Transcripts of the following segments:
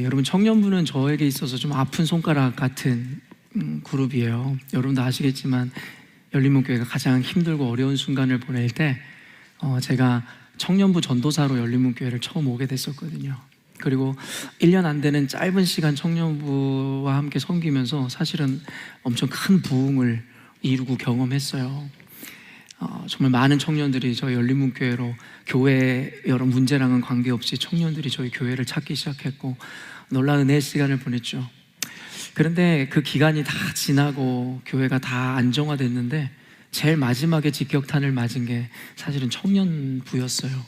여러분, 청년부는 저에게 있어서 좀 아픈 손가락 같은 그룹이에요. 여러분도 아시겠지만 열린문교회가 가장 힘들고 어려운 순간을 보낼 때 제가 청년부 전도사로 열린문교회를 처음 오게 됐었거든요. 그리고 1년 안 되는 짧은 시간 청년부와 함께 섬기면서 사실은 엄청 큰 부흥을 이루고 경험했어요. 정말 많은 청년들이 저희 열린문교회로, 교회 여러 문제랑은 관계없이 청년들이 저희 교회를 찾기 시작했고 놀라운 은혜의 시간을 보냈죠. 그런데 그 기간이 다 지나고 교회가 다 안정화됐는데 제일 마지막에 직격탄을 맞은 게 사실은 청년부였어요.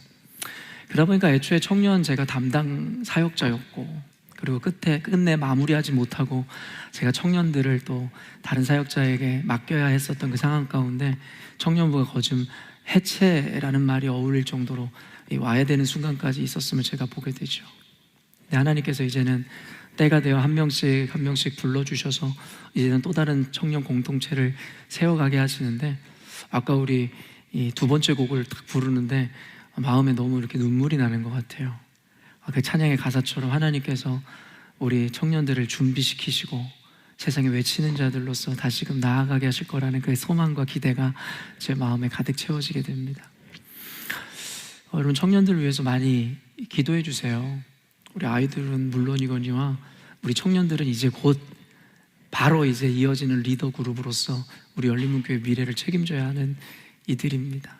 그러다 보니까 애초에 청년 제가 담당 사역자였고, 그리고 끝내 마무리하지 못하고 제가 청년들을 또 다른 사역자에게 맡겨야 했었던 그 상황 가운데 청년부가 거즘 해체라는 말이 어울릴 정도로 와야 되는 순간까지 있었음을 제가 보게 되죠. 근데 하나님께서 이제는 때가 되어 한 명씩 한 명씩 불러주셔서 이제는 또 다른 청년 공동체를 세워가게 하시는데, 아까 우리 이 두 번째 곡을 딱 부르는데 마음에 너무 이렇게 눈물이 나는 것 같아요. 그 찬양의 가사처럼 하나님께서 우리 청년들을 준비시키시고 세상에 외치는 자들로서 다시금 나아가게 하실 거라는 그 소망과 기대가 제 마음에 가득 채워지게 됩니다. 여러분, 청년들을 위해서 많이 기도해 주세요. 우리 아이들은 물론이거니와 우리 청년들은 이제 곧 바로 이제 이어지는 리더 그룹으로서 우리 열린문교회 미래를 책임져야 하는 이들입니다.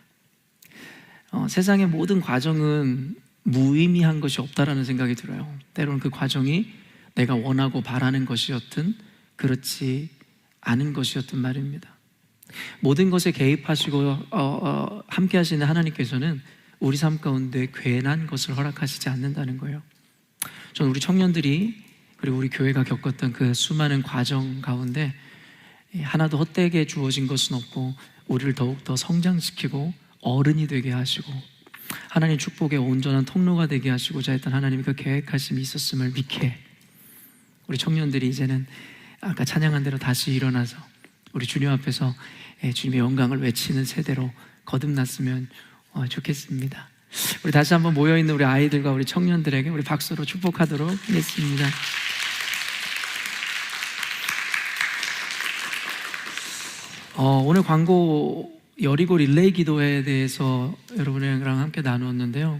세상의 모든 과정은 무의미한 것이 없다라는 생각이 들어요. 때로는 그 과정이 내가 원하고 바라는 것이었든 그렇지 않은 것이었든 말입니다. 모든 것에 개입하시고 함께 하시는 하나님께서는 우리 삶 가운데 괜한 것을 허락하시지 않는다는 거예요. 저는 우리 청년들이 그리고 우리 교회가 겪었던 그 수많은 과정 가운데 하나도 헛되게 주어진 것은 없고 우리를 더욱더 성장시키고 어른이 되게 하시고 하나님 축복의 온전한 통로가 되게 하시고자 했던 하나님의 그 계획하심이 있었음을 믿게, 우리 청년들이 이제는 아까 찬양한 대로 다시 일어나서 우리 주님 앞에서 주님의 영광을 외치는 세대로 거듭났으면 좋겠습니다. 우리 다시 한번 모여있는 우리 아이들과 우리 청년들에게 우리 박수로 축복하도록 하겠습니다. 오늘 광고 여리고 릴레이 기도회에 대해서 여러분이랑 함께 나누었는데요,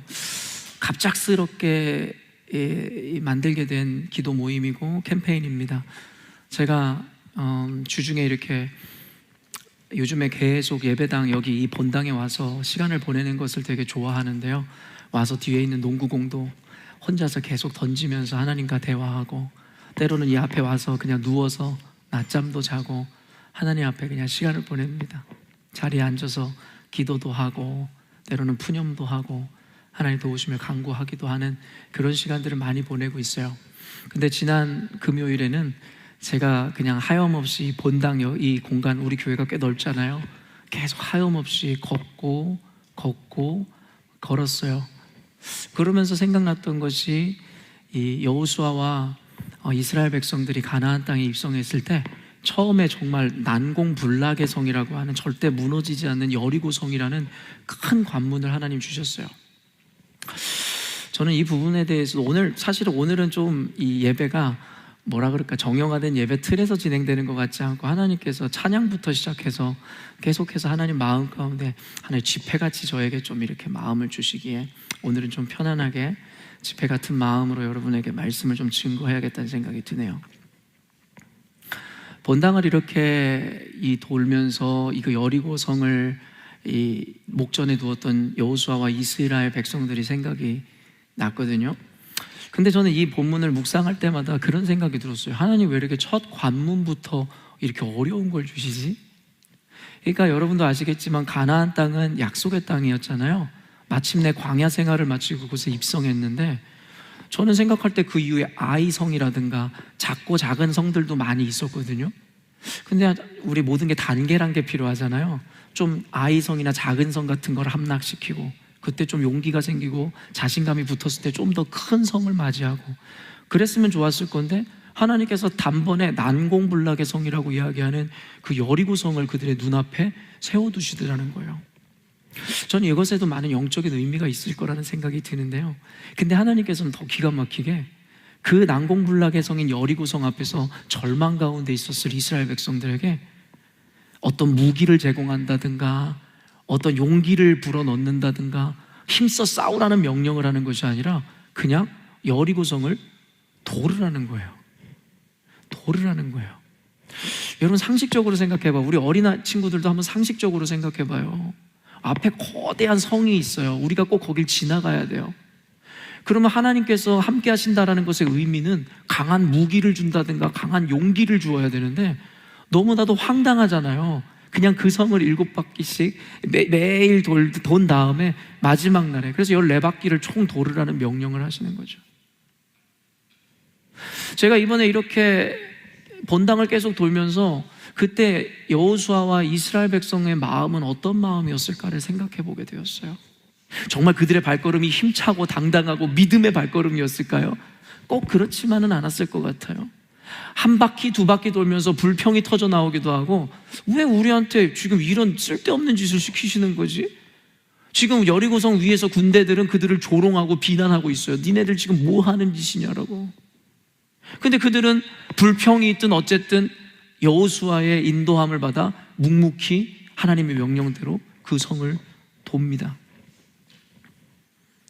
갑작스럽게 만들게 된 기도 모임이고 캠페인입니다. 제가 주중에 이렇게 요즘에 계속 예배당 여기 이 본당에 와서 시간을 보내는 것을 되게 좋아하는데요, 와서 뒤에 있는 농구공도 혼자서 계속 던지면서 하나님과 대화하고, 때로는 이 앞에 와서 그냥 누워서 낮잠도 자고 하나님 앞에 그냥 시간을 보냅니다. 자리에 앉아서 기도도 하고 때로는 푸념도 하고 하나님 도우심을 간구하기도 하는 그런 시간들을 많이 보내고 있어요. 근데 지난 금요일에는 제가 그냥 하염없이 이 본당 이 공간, 우리 교회가 꽤 넓잖아요, 계속 하염없이 걷고 걸었어요. 그러면서 생각났던 것이 이 여호수아와 이스라엘 백성들이 가나안 땅에 입성했을 때 처음에 정말 난공불락의 성이라고 하는, 절대 무너지지 않는 여리고 성이라는 큰 관문을 하나님 주셨어요. 저는 이 부분에 대해서 사실은 오늘은 좀 이 예배가 뭐라 그럴까, 정형화된 예배 틀에서 진행되는 것 같지 않고 하나님께서 찬양부터 시작해서 계속해서 하나님 마음 가운데 하나의 집회같이 저에게 좀 이렇게 마음을 주시기에 오늘은 좀 편안하게 집회 같은 마음으로 여러분에게 말씀을 좀 증거해야겠다는 생각이 드네요. 본당을 이렇게 돌면서 이 여리고성을 이 목전에 두었던 여호수아와 이스라엘 백성들이 생각이 났거든요. 근데 저는 이 본문을 묵상할 때마다 그런 생각이 들었어요. 하나님 왜 이렇게 첫 관문부터 이렇게 어려운 걸 주시지? 그러니까 여러분도 아시겠지만 가나안 땅은 약속의 땅이었잖아요. 마침내 광야 생활을 마치고 그곳에 입성했는데, 저는 생각할 때 그 이후에 아이성이라든가 작고 작은 성들도 많이 있었거든요. 근데 우리 모든 게 단계란 게 필요하잖아요. 좀 아이성이나 작은 성 같은 걸 함락시키고 그때 좀 용기가 생기고 자신감이 붙었을 때 좀 더 큰 성을 맞이하고 그랬으면 좋았을 건데, 하나님께서 단번에 난공불락의 성이라고 이야기하는 그 여리고 성을 그들의 눈앞에 세워두시더라는 거예요. 저는 이것에도 많은 영적인 의미가 있을 거라는 생각이 드는데요, 근데 하나님께서는 더 기가 막히게 그 난공불락의 성인 여리고성 앞에서 절망 가운데 있었을 이스라엘 백성들에게 어떤 무기를 제공한다든가 어떤 용기를 불어넣는다든가 힘써 싸우라는 명령을 하는 것이 아니라 그냥 여리고성을 도르라는 거예요. 도르라는 거예요. 여러분 상식적으로 생각해봐. 우리 어린 친구들도 한번 상식적으로 생각해봐요. 앞에 거대한 성이 있어요. 우리가 꼭 거길 지나가야 돼요. 그러면 하나님께서 함께 하신다라는 것의 의미는 강한 무기를 준다든가 강한 용기를 주어야 되는데 너무나도 황당하잖아요. 그냥 그 성을 7바퀴씩 매일 돈 다음에 마지막 날에, 그래서 14바퀴를 총 도르라는 명령을 하시는 거죠. 제가 이번에 이렇게 본당을 계속 돌면서 그때 여호수아와 이스라엘 백성의 마음은 어떤 마음이었을까를 생각해 보게 되었어요. 정말 그들의 발걸음이 힘차고 당당하고 믿음의 발걸음이었을까요? 꼭 그렇지만은 않았을 것 같아요. 한 바퀴 두 바퀴 돌면서 불평이 터져 나오기도 하고, 왜 우리한테 지금 이런 쓸데없는 짓을 시키시는 거지? 지금 여리고성 위에서 군대들은 그들을 조롱하고 비난하고 있어요. 니네들 지금 뭐 하는 짓이냐라고. 근데 그들은 불평이 있든 어쨌든 여호수아의 인도함을 받아 묵묵히 하나님의 명령대로 그 성을 돕니다.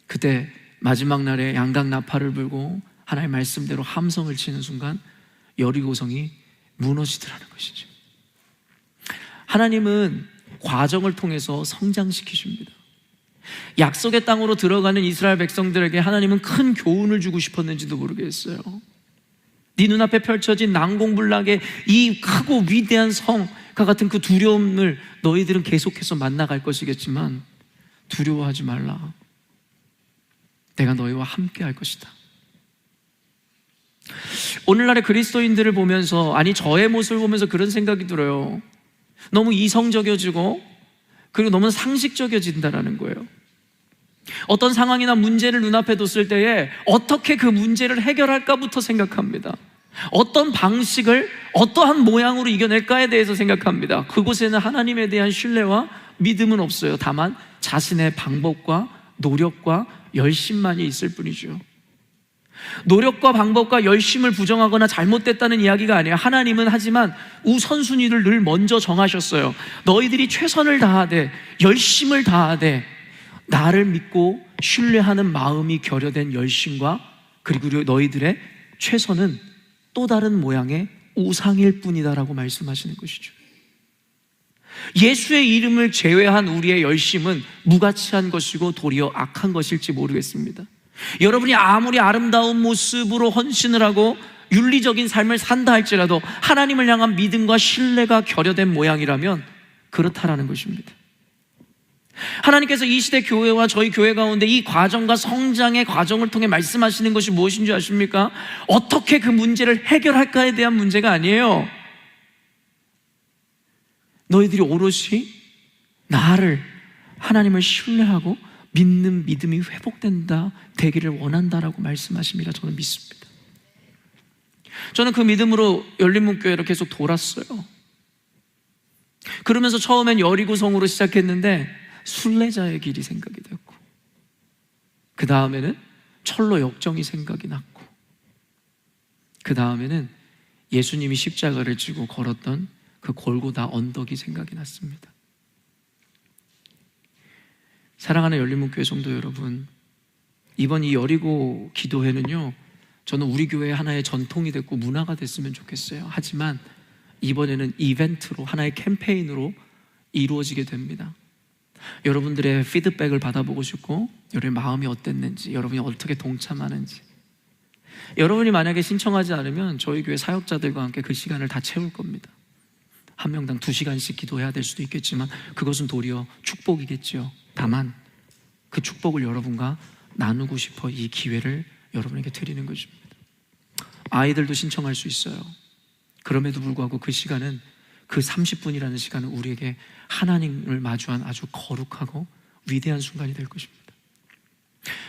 그때 마지막 날에 양각 나팔을 불고 하나님의 말씀대로 함성을 치는 순간 여리고성이 무너지더라는 것이죠. 하나님은 과정을 통해서 성장시키십니다. 약속의 땅으로 들어가는 이스라엘 백성들에게 하나님은 큰 교훈을 주고 싶었는지도 모르겠어요. 네 눈앞에 펼쳐진 난공불락의 이 크고 위대한 성과 같은 그 두려움을 너희들은 계속해서 만나갈 것이겠지만 두려워하지 말라. 내가 너희와 함께 할 것이다. 오늘날의 그리스도인들을 보면서, 아니 저의 모습을 보면서 그런 생각이 들어요. 너무 이성적이어지고 그리고 너무 상식적이어진다는 거예요. 어떤 상황이나 문제를 눈앞에 뒀을 때에 어떻게 그 문제를 해결할까부터 생각합니다. 어떤 방식을 어떠한 모양으로 이겨낼까에 대해서 생각합니다. 그곳에는 하나님에 대한 신뢰와 믿음은 없어요. 다만 자신의 방법과 노력과 열심만이 있을 뿐이죠. 노력과 방법과 열심을 부정하거나 잘못됐다는 이야기가 아니에요. 하나님은 하지만 우선순위를 늘 먼저 정하셨어요. 너희들이 최선을 다하되 열심을 다하되 나를 믿고 신뢰하는 마음이 결여된 열심과 그리고 너희들의 최선은 또 다른 모양의 우상일 뿐이다라고 말씀하시는 것이죠. 예수의 이름을 제외한 우리의 열심은 무가치한 것이고 도리어 악한 것일지 모르겠습니다. 여러분이 아무리 아름다운 모습으로 헌신을 하고 윤리적인 삶을 산다 할지라도 하나님을 향한 믿음과 신뢰가 결여된 모양이라면 그렇다라는 것입니다. 하나님께서 이 시대 교회와 저희 교회 가운데 이 과정과 성장의 과정을 통해 말씀하시는 것이 무엇인 줄 아십니까? 어떻게 그 문제를 해결할까에 대한 문제가 아니에요. 너희들이 오롯이 나를, 하나님을 신뢰하고 믿는 믿음이 회복된다, 되기를 원한다라고 말씀하십니다. 저는 믿습니다. 저는 그 믿음으로 열린문교회를 계속 돌았어요. 그러면서 처음엔 여리고성으로 시작했는데 순례자의 길이 생각이 됐고, 그 다음에는 철로 역정이 생각이 났고, 그 다음에는 예수님이 십자가를 지고 걸었던 그 골고다 언덕이 생각이 났습니다. 사랑하는 열린문교회 성도 여러분, 이번 이 여리고 기도회는요, 저는 우리 교회의 하나의 전통이 됐고 문화가 됐으면 좋겠어요. 하지만 이번에는 이벤트로, 하나의 캠페인으로 이루어지게 됩니다. 여러분들의 피드백을 받아보고 싶고, 여러분의 마음이 어땠는지, 여러분이 어떻게 동참하는지. 여러분이 만약에 신청하지 않으면 저희 교회 사역자들과 함께 그 시간을 다 채울 겁니다. 한 명당 2시간씩 기도해야 될 수도 있겠지만 그것은 도리어 축복이겠죠. 다만 그 축복을 여러분과 나누고 싶어 이 기회를 여러분에게 드리는 것입니다. 아이들도 신청할 수 있어요. 그럼에도 불구하고 그 시간은, 그 30분이라는 시간은 우리에게 하나님을 마주한 아주 거룩하고 위대한 순간이 될 것입니다.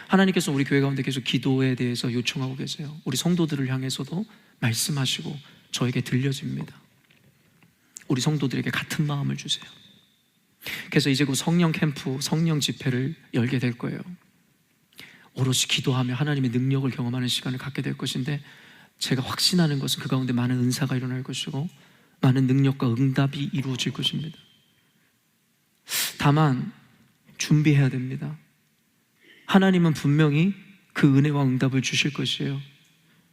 하나님께서 우리 교회 가운데 계속 기도에 대해서 요청하고 계세요. 우리 성도들을 향해서도 말씀하시고 저에게 들려집니다. 우리 성도들에게 같은 마음을 주세요. 그래서 이제 곧 성령 캠프, 성령 집회를 열게 될 거예요. 오롯이 기도하며 하나님의 능력을 경험하는 시간을 갖게 될 것인데, 제가 확신하는 것은 그 가운데 많은 은사가 일어날 것이고 많은 능력과 응답이 이루어질 것입니다. 다만 준비해야 됩니다. 하나님은 분명히 그 은혜와 응답을 주실 것이에요.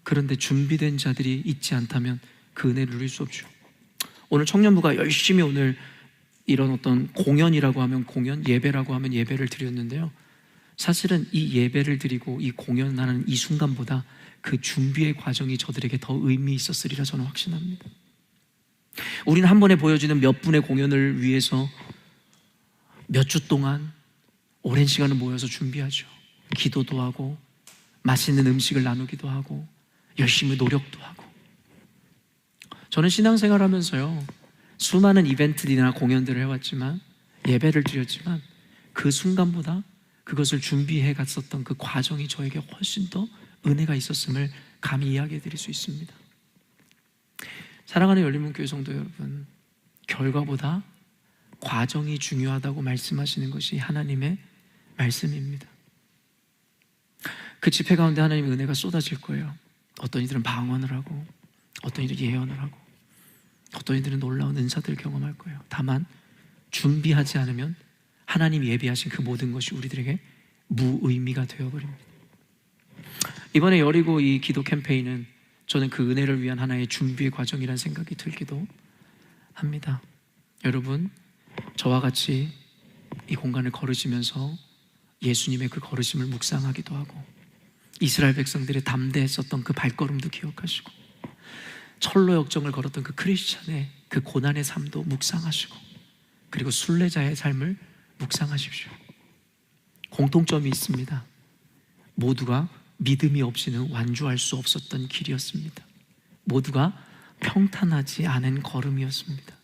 그런데 준비된 자들이 있지 않다면 그 은혜를 누릴 수 없죠. 오늘 청년부가 열심히 오늘 이런 어떤 공연이라고 하면 공연, 예배라고 하면 예배를 드렸는데요, 사실은 이 예배를 드리고 이 공연하는 이 순간보다 그 준비의 과정이 저들에게 더 의미 있었으리라 저는 확신합니다. 우리는 한 번에 보여지는 몇 분의 공연을 위해서 몇 주 동안 오랜 시간을 모여서 준비하죠. 기도도 하고 맛있는 음식을 나누기도 하고 열심히 노력도 하고. 저는 신앙생활 하면서요, 수많은 이벤트들이나 공연들을 해왔지만, 예배를 드렸지만 그 순간보다 그것을 준비해 갔었던 그 과정이 저에게 훨씬 더 은혜가 있었음을 감히 이야기해 드릴 수 있습니다. 사랑하는 열린문교회 성도 여러분, 결과보다 과정이 중요하다고 말씀하시는 것이 하나님의 말씀입니다. 그 집회 가운데 하나님의 은혜가 쏟아질 거예요. 어떤 이들은 방언을 하고, 어떤 이들은 예언을 하고, 어떤 이들은 놀라운 은사들을 경험할 거예요. 다만 준비하지 않으면 하나님이 예비하신 그 모든 것이 우리들에게 무의미가 되어버립니다. 이번에 여리고 이 기도 캠페인은 저는 그 은혜를 위한 하나의 준비의 과정이라는 생각이 들기도 합니다. 여러분, 저와 같이 이 공간을 걸으시면서 예수님의 그 걸으심을 묵상하기도 하고, 이스라엘 백성들의 담대했었던 그 발걸음도 기억하시고, 철로 역정을 걸었던 그 크리스찬의 그 고난의 삶도 묵상하시고, 그리고 순례자의 삶을 묵상하십시오. 공통점이 있습니다. 모두가 믿음이 없이는 완주할 수 없었던 길이었습니다. 모두가 평탄하지 않은 걸음이었습니다.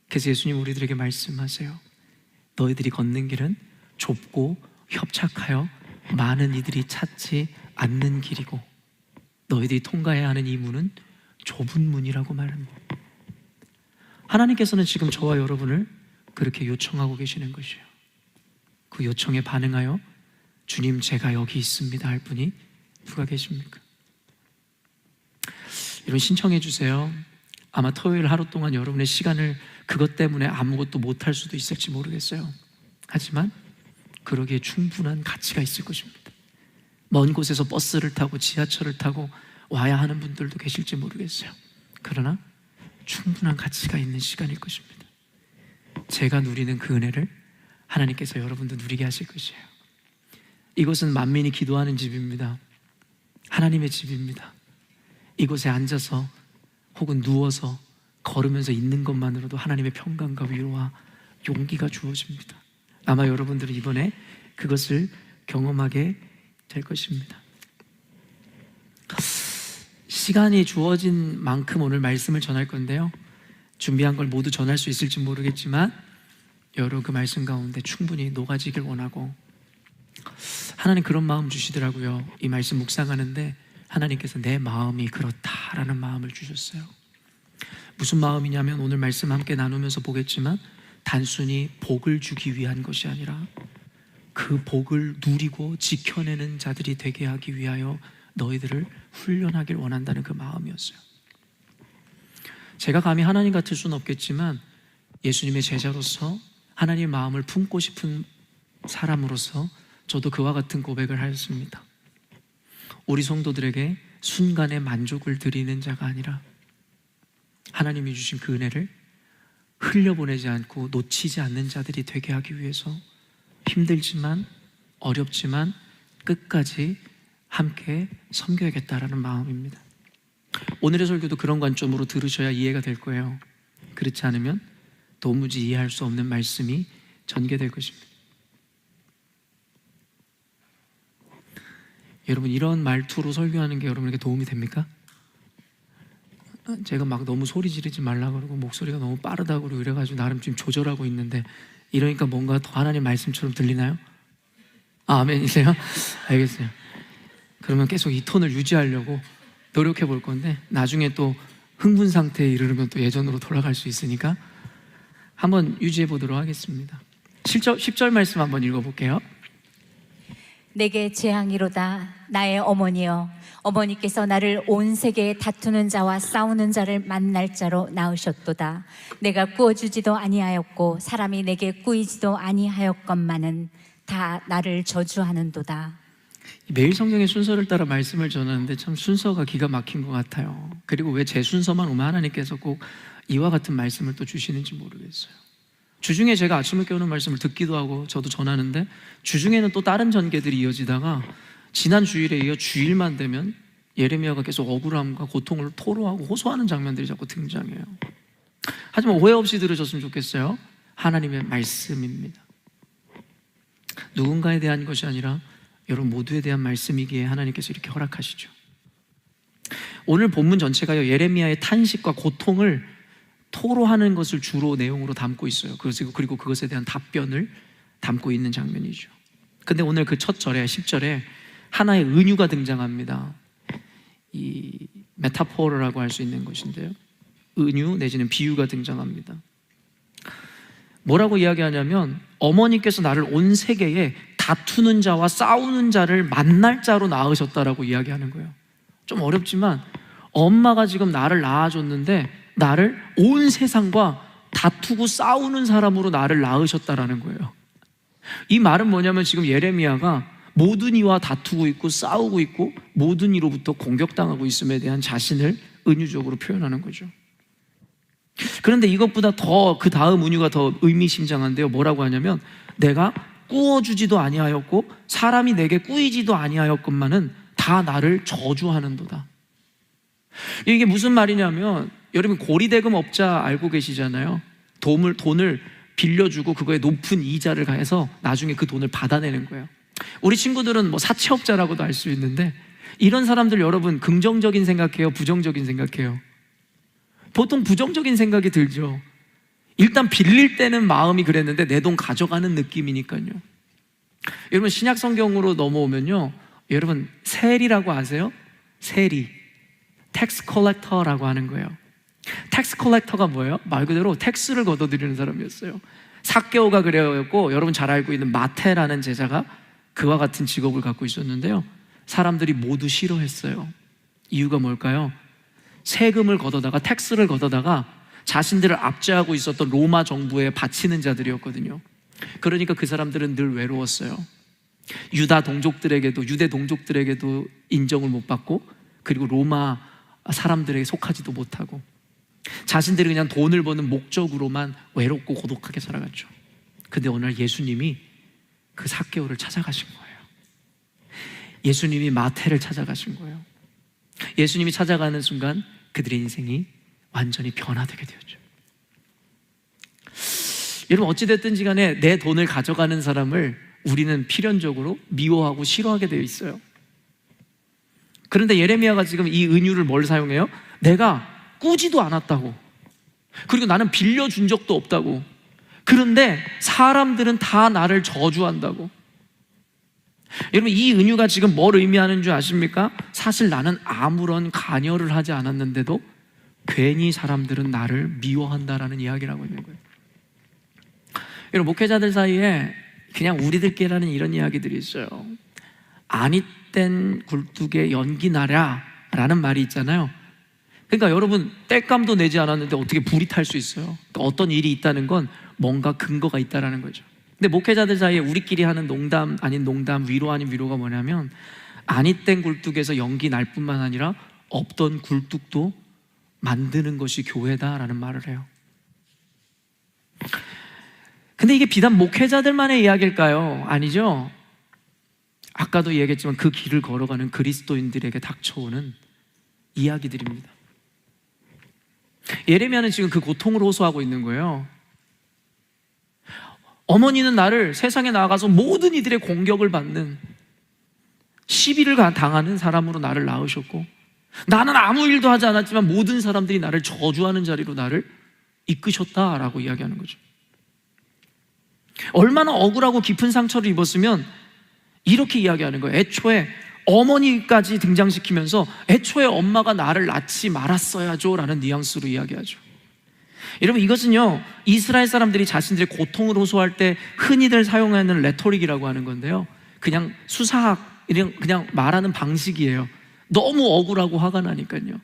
그래서 예수님 우리들에게 말씀하세요. 너희들이 걷는 길은 좁고 협착하여 많은 이들이 찾지 않는 길이고, 너희들이 통과해야 하는 이 문은 좁은 문이라고 말합니다. 하나님께서는 지금 저와 여러분을 그렇게 요청하고 계시는 것이에요. 그 요청에 반응하여 주님 제가 여기 있습니다 할 분이 누가 계십니까? 여러분 신청해 주세요. 아마 토요일 하루 동안 여러분의 시간을 그것 때문에 아무것도 못할 수도 있을지 모르겠어요. 하지만 그러기에 충분한 가치가 있을 것입니다. 먼 곳에서 버스를 타고 지하철을 타고 와야 하는 분들도 계실지 모르겠어요. 그러나 충분한 가치가 있는 시간일 것입니다. 제가 누리는 그 은혜를 하나님께서 여러분도 누리게 하실 것이에요. 이곳은 만민이 기도하는 집입니다. 하나님의 집입니다. 이곳에 앉아서 혹은 누워서 걸으면서 있는 것만으로도 하나님의 평강과 위로와 용기가 주어집니다. 아마 여러분들은 이번에 그것을 경험하게 될 것입니다. 시간이 주어진 만큼 오늘 말씀을 전할 건데요, 준비한 걸 모두 전할 수 있을지 모르겠지만 여러분 그 말씀 가운데 충분히 녹아지길 원하고, 하나님 그런 마음 주시더라고요. 이 말씀 묵상하는데 하나님께서 내 마음이 그렇다라는 마음을 주셨어요. 무슨 마음이냐면 오늘 말씀 함께 나누면서 보겠지만 단순히 복을 주기 위한 것이 아니라 그 복을 누리고 지켜내는 자들이 되게 하기 위하여 너희들을 훈련하길 원한다는 그 마음이었어요. 제가 감히 하나님 같을 수는 없겠지만 예수님의 제자로서 하나님의 마음을 품고 싶은 사람으로서 저도 그와 같은 고백을 하였습니다. 우리 성도들에게 순간의 만족을 드리는 자가 아니라 하나님이 주신 그 은혜를 흘려보내지 않고 놓치지 않는 자들이 되게 하기 위해서 힘들지만 어렵지만 끝까지 함께 섬겨야겠다라는 마음입니다. 오늘의 설교도 그런 관점으로 들으셔야 이해가 될 거예요. 그렇지 않으면 도무지 이해할 수 없는 말씀이 전개될 것입니다. 여러분 이런 말투로 설교하는 게 여러분에게 도움이 됩니까? 제가 막 너무 소리 지르지 말라 그러고 목소리가 너무 빠르다고 그러고 이래가지고 나름 지금 조절하고 있는데 이러니까 뭔가 더 하나님 말씀처럼 들리나요? 아멘이세요? 알겠어요. 그러면 계속 이 톤을 유지하려고 노력해 볼 건데 나중에 또 흥분 상태에 이르르면 또 예전으로 돌아갈 수 있으니까 한번 유지해 보도록 하겠습니다. 10절 말씀 한번 읽어볼게요. 내게 재앙이로다. 나의 어머니여, 어머니께서 나를 온 세계에 다투는 자와 싸우는 자를 만날 자로 낳으셨도다. 내가 꾸어주지도 아니하였고 사람이 내게 꾸이지도 아니하였건만은 다 나를 저주하는도다. 매일 성경의 순서를 따라 말씀을 전하는데 참 순서가 기가 막힌 것 같아요. 그리고 왜 제 순서만 오면 하나님께서 꼭 이와 같은 말씀을 또 주시는지 모르겠어요. 주중에 제가 아침을 깨우는 말씀을 듣기도 하고 저도 전하는데, 주중에는 또 다른 전개들이 이어지다가 지난 주일에 이어 주일만 되면 예레미야가 계속 억울함과 고통을 토로하고 호소하는 장면들이 자꾸 등장해요. 하지만 오해 없이 들으셨으면 좋겠어요. 하나님의 말씀입니다. 누군가에 대한 것이 아니라 여러분 모두에 대한 말씀이기에 하나님께서 이렇게 허락하시죠. 오늘 본문 전체가요, 예레미야의 탄식과 고통을 토로하는 것을 주로 내용으로 담고 있어요. 그리고 그것에 대한 답변을 담고 있는 장면이죠. 근데 오늘 그 첫 절에 10절에 하나의 은유가 등장합니다. 이 메타포라고 할 수 있는 것인데요, 은유 내지는 비유가 등장합니다. 뭐라고 이야기하냐면, 어머니께서 나를 온 세계에 다투는 자와 싸우는 자를 만날 자로 낳으셨다라고 이야기하는 거예요. 좀 어렵지만 엄마가 지금 나를 낳아줬는데 나를 온 세상과 다투고 싸우는 사람으로 나를 낳으셨다라는 거예요. 이 말은 뭐냐면, 지금 예레미야가 모든 이와 다투고 있고 싸우고 있고 모든 이로부터 공격당하고 있음에 대한 자신을 은유적으로 표현하는 거죠. 그런데 이것보다 더 그 다음 은유가 더 의미심장한데요, 뭐라고 하냐면, 내가 꾸어주지도 아니하였고 사람이 내게 꾸이지도 아니하였건만은 다 나를 저주하는도다. 이게 무슨 말이냐면, 여러분 고리대금 업자 알고 계시잖아요. 돈을 빌려주고 그거에 높은 이자를 가해서 나중에 그 돈을 받아내는 거예요. 우리 친구들은 뭐 사채업자라고도 알 수 있는데, 이런 사람들 여러분 긍정적인 생각해요, 부정적인 생각해요? 보통 부정적인 생각이 들죠. 일단 빌릴 때는 마음이 그랬는데 내 돈 가져가는 느낌이니까요. 여러분 신약 성경으로 넘어오면요, 여러분 세리라고 아세요? 세리, 텍스 컬렉터라고 하는 거예요. 텍스 컬렉터가 뭐예요? 말 그대로 텍스를 걷어들이는 사람이었어요. 삭개오가 그래였고, 여러분 잘 알고 있는 마태라는 제자가 그와 같은 직업을 갖고 있었는데요, 사람들이 모두 싫어했어요. 이유가 뭘까요? 세금을 걷어다가, 텍스를 걷어다가 자신들을 압제하고 있었던 로마 정부에 바치는 자들이었거든요. 그러니까 그 사람들은 늘 외로웠어요. 유대 동족들에게도 인정을 못 받고, 그리고 로마 사람들에게 속하지도 못하고, 자신들이 그냥 돈을 버는 목적으로만 외롭고 고독하게 살아갔죠. 근데 어느 날 예수님이 그 삭개오를 찾아가신 거예요. 예수님이 마태를 찾아가신 거예요. 예수님이 찾아가는 순간 그들의 인생이 완전히 변화되게 되었죠. 여러분 어찌됐든지 간에 내 돈을 가져가는 사람을 우리는 필연적으로 미워하고 싫어하게 되어 있어요. 그런데 예레미야가 지금 이 은유를 뭘 사용해요? 내가 꾸지도 않았다고, 그리고 나는 빌려준 적도 없다고, 그런데 사람들은 다 나를 저주한다고. 여러분 이 은유가 지금 뭘 의미하는 줄 아십니까? 사실 나는 아무런 간여를 하지 않았는데도 괜히 사람들은 나를 미워한다라는 이야기를 하고 있는 거예요. 여러분 목회자들 사이에 그냥 우리들끼리라는 이런 이야기들이 있어요. 아니땐 굴뚝에 연기 나랴 라는 말이 있잖아요. 그러니까 여러분 땔감도 내지 않았는데 어떻게 불이 탈 수 있어요? 그러니까 어떤 일이 있다는 건 뭔가 근거가 있다라는 거죠. 근데 목회자들 사이에 우리끼리 하는 농담 아닌 농담, 위로 아닌 위로가 뭐냐면, 아니땐 굴뚝에서 연기 날 뿐만 아니라 없던 굴뚝도 만드는 것이 교회다라는 말을 해요. 근데 이게 비단 목회자들만의 이야기일까요? 아니죠. 아까도 얘기했지만 그 길을 걸어가는 그리스도인들에게 닥쳐오는 이야기들입니다. 예레미야는 지금 그 고통을 호소하고 있는 거예요. 어머니는 나를 세상에 나가서 모든 이들의 공격을 받는, 시비를 당하는 사람으로 나를 낳으셨고, 나는 아무 일도 하지 않았지만 모든 사람들이 나를 저주하는 자리로 나를 이끄셨다라고 이야기하는 거죠. 얼마나 억울하고 깊은 상처를 입었으면 이렇게 이야기하는 거예요. 애초에 어머니까지 등장시키면서 애초에 엄마가 나를 낳지 말았어야죠 라는 뉘앙스로 이야기하죠. 여러분 이것은요, 이스라엘 사람들이 자신들의 고통을 호소할 때 흔히들 사용하는 레토릭이라고 하는 건데요, 그냥 수사학, 그냥 말하는 방식이에요. 너무 억울하고 화가 나니까요.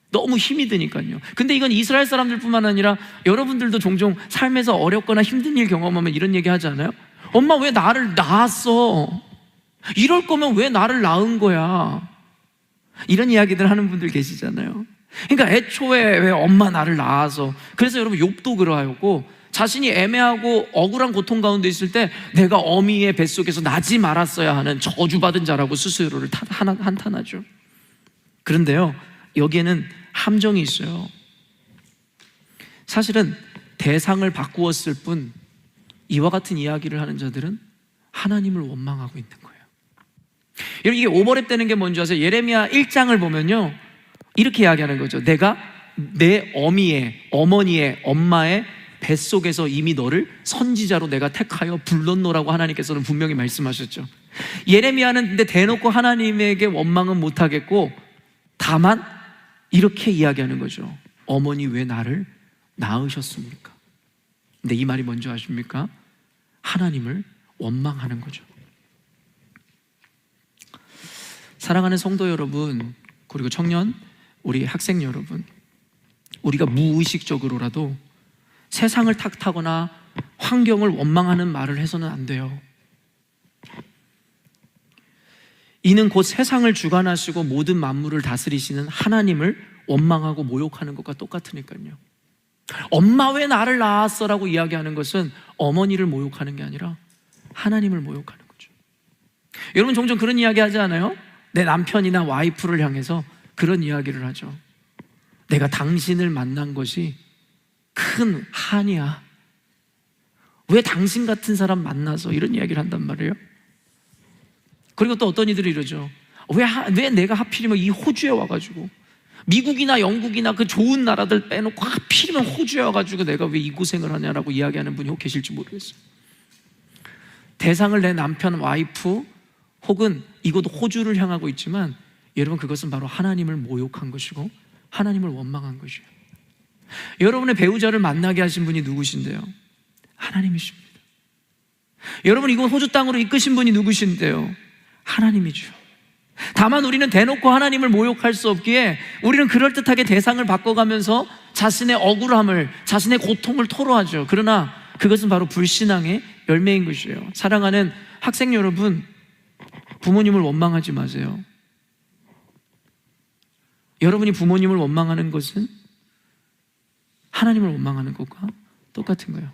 너무 힘이 드니까요. 근데 이건 이스라엘 사람들뿐만 아니라 여러분들도 종종 삶에서 어렵거나 힘든 일 경험하면 이런 얘기 하지 않아요? 엄마 왜 나를 낳았어? 이럴 거면 왜 나를 낳은 거야? 이런 이야기들 하는 분들 계시잖아요. 그러니까 애초에 왜 엄마 나를 낳아서. 그래서 여러분 욥도 그러하였고, 자신이 애매하고 억울한 고통 가운데 있을 때 내가 어미의 뱃속에서 나지 말았어야 하는 저주받은 자라고 스스로를 한탄하죠. 그런데요, 여기에는 함정이 있어요. 사실은 대상을 바꾸었을 뿐 이와 같은 이야기를 하는 자들은 하나님을 원망하고 있는 거예요. 여러분, 이게 오버랩 되는 게 뭔지 아세요? 예레미야 1장을 보면요, 이렇게 이야기하는 거죠. 내가 내 어머니의 엄마의 뱃속에서 이미 너를 선지자로 내가 택하여 불렀노라고 하나님께서는 분명히 말씀하셨죠. 예레미야는 근데 대놓고 하나님에게 원망은 못하겠고, 다만 이렇게 이야기하는 거죠. 어머니 왜 나를 낳으셨습니까? 근데 이 말이 뭔지 아십니까? 하나님을 원망하는 거죠. 사랑하는 성도 여러분, 그리고 청년, 우리 학생 여러분, 우리가 무의식적으로라도 세상을 탓하거나 환경을 원망하는 말을 해서는 안 돼요. 이는 곧 세상을 주관하시고 모든 만물을 다스리시는 하나님을 원망하고 모욕하는 것과 똑같으니까요. 엄마 왜 나를 낳았어? 라고 이야기하는 것은 어머니를 모욕하는 게 아니라 하나님을 모욕하는 거죠. 여러분 종종 그런 이야기 하지 않아요? 내 남편이나 와이프를 향해서 그런 이야기를 하죠. 내가 당신을 만난 것이 큰 한이야. 왜 당신 같은 사람 만나서 이런 이야기를 한단 말이에요. 그리고 또 어떤 이들이 이러죠. 왜 내가 하필이면 이 호주에 와가지고, 미국이나 영국이나 그 좋은 나라들 빼놓고 하필이면 호주에 와가지고 내가 왜 이 고생을 하냐라고 이야기하는 분이 혹 계실지 모르겠어요. 대상을 내 남편, 와이프 혹은 이곳 호주를 향하고 있지만 여러분, 그것은 바로 하나님을 모욕한 것이고 하나님을 원망한 것이에요. 여러분의 배우자를 만나게 하신 분이 누구신데요? 하나님이십니다. 여러분 이곳 호주 땅으로 이끄신 분이 누구신데요? 하나님이죠. 다만 우리는 대놓고 하나님을 모욕할 수 없기에 우리는 그럴듯하게 대상을 바꿔가면서 자신의 억울함을, 자신의 고통을 토로하죠. 그러나 그것은 바로 불신앙의 열매인 것이에요. 사랑하는 학생 여러분, 부모님을 원망하지 마세요. 여러분이 부모님을 원망하는 것은 하나님을 원망하는 것과 똑같은 거예요.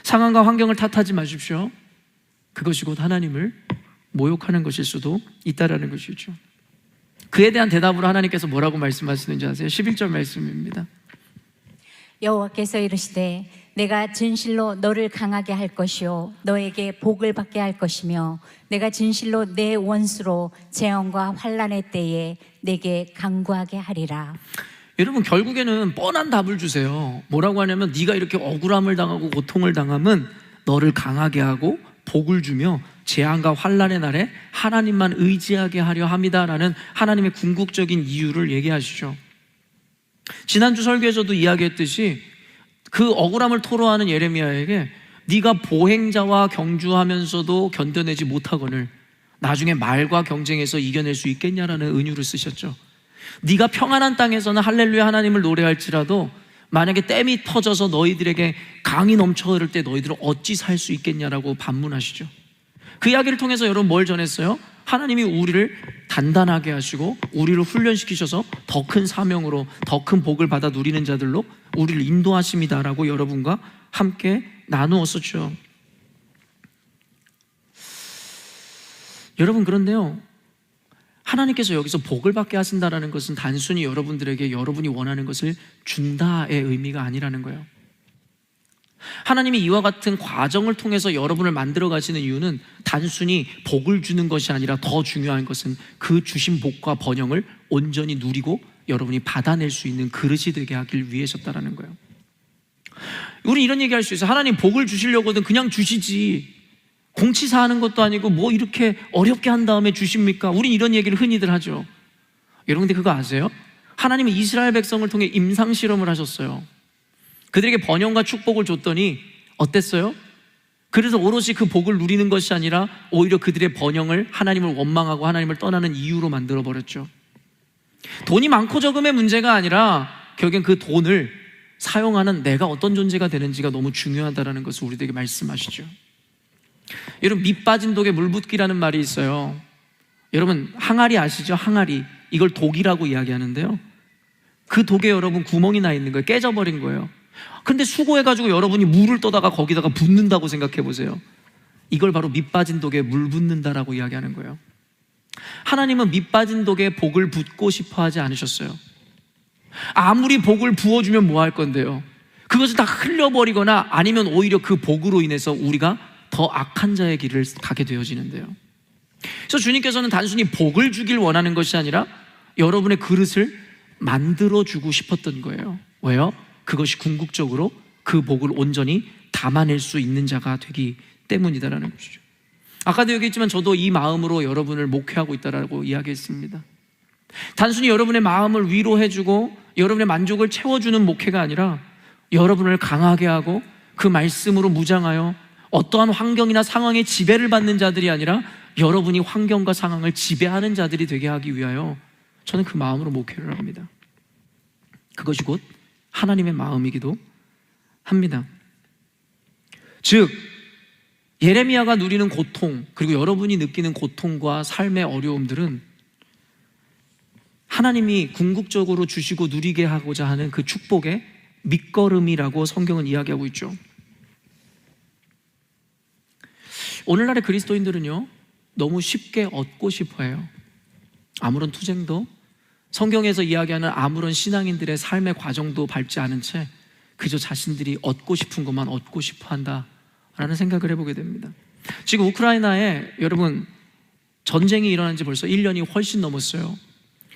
상황과 환경을 탓하지 마십시오. 그것이 곧 하나님을 모욕하는 것일 수도 있다라는 것이죠. 그에 대한 대답으로 하나님께서 뭐라고 말씀하시는지 아세요? 11절 말씀입니다. 여호와께서 이르시되 내가 진실로 너를 강하게 할 것이요 너에게 복을 받게 할 것이며 내가 진실로 내 원수로 재앙과 환난의 때에 내게 강구하게 하리라. 여러분 결국에는 뻔한 답을 주세요. 뭐라고 하냐면 네가 이렇게 억울함을 당하고 고통을 당하면 너를 강하게 하고 복을 주며 재앙과 환난의 날에 하나님만 의지하게 하려 함이다라는 하나님의 궁극적인 이유를 얘기하시죠. 지난주 설교에서도 이야기했듯이 그 억울함을 토로하는 예레미야에게 네가 보행자와 경주하면서도 견뎌내지 못하거늘 나중에 말과 경쟁에서 이겨낼 수 있겠냐라는 은유를 쓰셨죠. 네가 평안한 땅에서는 할렐루야 하나님을 노래할지라도 만약에 댐이 터져서 너희들에게 강이 넘쳐 흐를 때 너희들은 어찌 살 수 있겠냐라고 반문하시죠. 그 이야기를 통해서 여러분 뭘 전했어요? 하나님이 우리를 단단하게 하시고 우리를 훈련시키셔서 더 큰 사명으로 더 큰 복을 받아 누리는 자들로 우리를 인도하십니다라고 여러분과 함께 나누었었죠. 여러분 그런데요, 하나님께서 여기서 복을 받게 하신다라는 것은 단순히 여러분들에게 여러분이 원하는 것을 준다의 의미가 아니라는 거예요. 하나님이 이와 같은 과정을 통해서 여러분을 만들어 가시는 이유는 단순히 복을 주는 것이 아니라 더 중요한 것은 그 주신 복과 번영을 온전히 누리고 여러분이 받아낼 수 있는 그릇이 되게 하길 위해서다라는 거예요. 우리 이런 얘기 할 수 있어요. 하나님 복을 주시려거든 그냥 주시지 공치사하는 것도 아니고 뭐 이렇게 어렵게 한 다음에 주십니까? 우린 이런 얘기를 흔히들 하죠. 여러분 근데 그거 아세요? 하나님은 이스라엘 백성을 통해 임상실험을 하셨어요. 그들에게 번영과 축복을 줬더니 어땠어요? 그래서 오롯이 그 복을 누리는 것이 아니라 오히려 그들의 번영을 하나님을 원망하고 하나님을 떠나는 이유로 만들어버렸죠. 돈이 많고 적음의 문제가 아니라 결국엔 그 돈을 사용하는 내가 어떤 존재가 되는지가 너무 중요하다는 것을 우리들에게 말씀하시죠. 여러분, 밑 빠진 독에 물 붓기라는 말이 있어요. 여러분, 항아리 아시죠? 항아리. 이걸 독이라고 이야기하는데요, 그 독에 여러분 구멍이 나 있는 거예요. 깨져버린 거예요. 근데 수고해가지고 여러분이 물을 떠다가 거기다가 붓는다고 생각해 보세요. 이걸 바로 밑 빠진 독에 물 붓는다라고 이야기하는 거예요. 하나님은 밑 빠진 독에 복을 붓고 싶어 하지 않으셨어요. 아무리 복을 부어주면 뭐 할 건데요? 그것을 다 흘려버리거나 아니면 오히려 그 복으로 인해서 우리가 더 악한 자의 길을 가게 되어지는데요. 그래서 주님께서는 단순히 복을 주길 원하는 것이 아니라 여러분의 그릇을 만들어주고 싶었던 거예요. 왜요? 그것이 궁극적으로 그 복을 온전히 담아낼 수 있는 자가 되기 때문이다라는 것이죠. 아까도 얘기했지만 저도 이 마음으로 여러분을 목회하고 있다라고 이야기했습니다. 단순히 여러분의 마음을 위로해주고 여러분의 만족을 채워주는 목회가 아니라 여러분을 강하게 하고 그 말씀으로 무장하여 어떠한 환경이나 상황에 지배를 받는 자들이 아니라 여러분이 환경과 상황을 지배하는 자들이 되게 하기 위하여 저는 그 마음으로 목회를 합니다. 그것이 곧 하나님의 마음이기도 합니다. 즉 예레미야가 누리는 고통, 그리고 여러분이 느끼는 고통과 삶의 어려움들은 하나님이 궁극적으로 주시고 누리게 하고자 하는 그 축복의 밑거름이라고 성경은 이야기하고 있죠. 오늘날의 그리스도인들은요, 너무 쉽게 얻고 싶어 해요. 아무런 투쟁도, 성경에서 이야기하는 아무런 신앙인들의 삶의 과정도 밟지 않은 채 그저 자신들이 얻고 싶은 것만 얻고 싶어 한다라는 생각을 해보게 됩니다. 지금 우크라이나에 여러분 전쟁이 일어난 지 벌써 1년이 훨씬 넘었어요.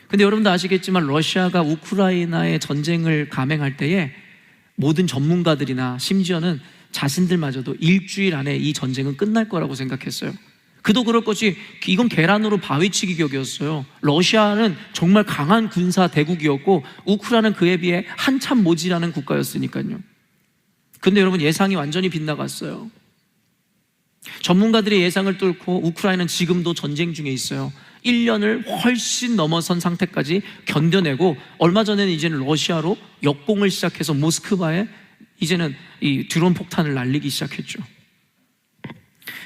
근데 여러분도 아시겠지만 러시아가 우크라이나의 전쟁을 감행할 때에 모든 전문가들이나 심지어는 자신들마저도 일주일 안에 이 전쟁은 끝날 거라고 생각했어요. 그도 그럴 것이 이건 계란으로 바위치기 격이었어요. 러시아는 정말 강한 군사 대국이었고 우크라이나는 그에 비해 한참 모자라는 국가였으니까요. 근데 여러분 예상이 완전히 빗나갔어요. 전문가들의 예상을 뚫고 우크라이나는 지금도 전쟁 중에 있어요. 1년을 훨씬 넘어선 상태까지 견뎌내고 얼마 전에는 이제는 러시아로 역공을 시작해서 모스크바에 이제는 이 드론 폭탄을 날리기 시작했죠.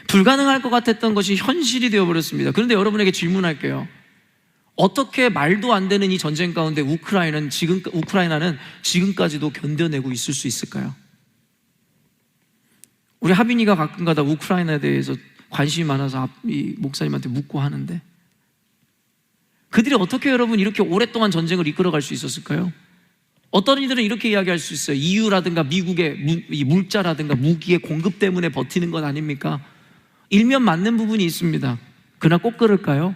불가능할 것 같았던 것이 현실이 되어버렸습니다. 그런데 여러분에게 질문할게요. 어떻게 말도 안 되는 이 전쟁 가운데 우크라이나는 지금까지도 견뎌내고 있을 수 있을까요? 우리 하빈이가 가끔가다 우크라이나에 대해서 관심이 많아서 이 목사님한테 묻고 하는데 그들이 어떻게 여러분 이렇게 오랫동안 전쟁을 이끌어갈 수 있었을까요? 어떤 이들은 이렇게 이야기할 수 있어요. EU라든가 미국의 이 물자라든가 무기의 공급 때문에 버티는 것 아닙니까? 일면 맞는 부분이 있습니다. 그러나 꼭 그럴까요?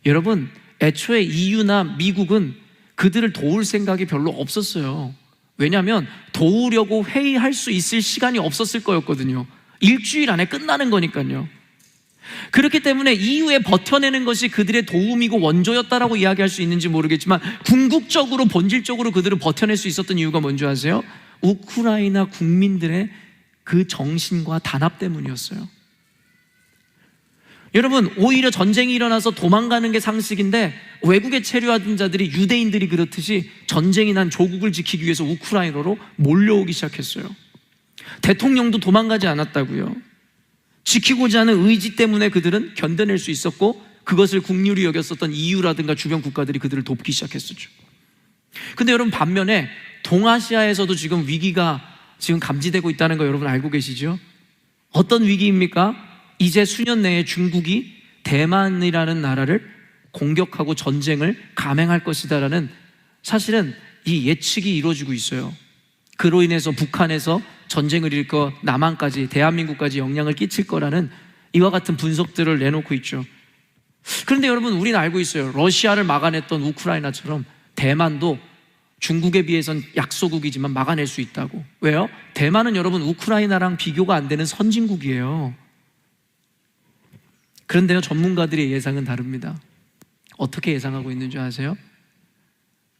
여러분, 애초에 EU나 미국은 그들을 도울 생각이 별로 없었어요. 왜냐하면 도우려고 회의할 수 있을 시간이 없었을 거였거든요. 일주일 안에 끝나는 거니까요. 그렇기 때문에 EU에 버텨내는 것이 그들의 도움이고 원조였다라고 이야기할 수 있는지 모르겠지만 궁극적으로 본질적으로 그들을 버텨낼 수 있었던 이유가 뭔지 아세요? 우크라이나 국민들의 그 정신과 단합 때문이었어요. 여러분, 오히려 전쟁이 일어나서 도망가는 게 상식인데 외국에 체류하던 자들이 유대인들이 그렇듯이 전쟁이 난 조국을 지키기 위해서 우크라이나로 몰려오기 시작했어요. 대통령도 도망가지 않았다고요. 지키고자 하는 의지 때문에 그들은 견뎌낼 수 있었고 그것을 국률이 여겼었던 EU라든가 주변 국가들이 그들을 돕기 시작했었죠. 근데 여러분 반면에 동아시아에서도 지금 위기가 지금 감지되고 있다는 거 여러분 알고 계시죠? 어떤 위기입니까? 이제 수년 내에 중국이 대만이라는 나라를 공격하고 전쟁을 감행할 것이다라는 사실은 이 예측이 이루어지고 있어요. 그로 인해서 북한에서 전쟁을 일으켜 남한까지 대한민국까지 영향을 끼칠 거라는 이와 같은 분석들을 내놓고 있죠. 그런데 여러분 우리는 알고 있어요. 러시아를 막아냈던 우크라이나처럼 대만도 중국에 비해선 약소국이지만 막아낼 수 있다고. 왜요? 대만은 여러분 우크라이나랑 비교가 안 되는 선진국이에요. 그런데요 전문가들의 예상은 다릅니다. 어떻게 예상하고 있는 줄 아세요?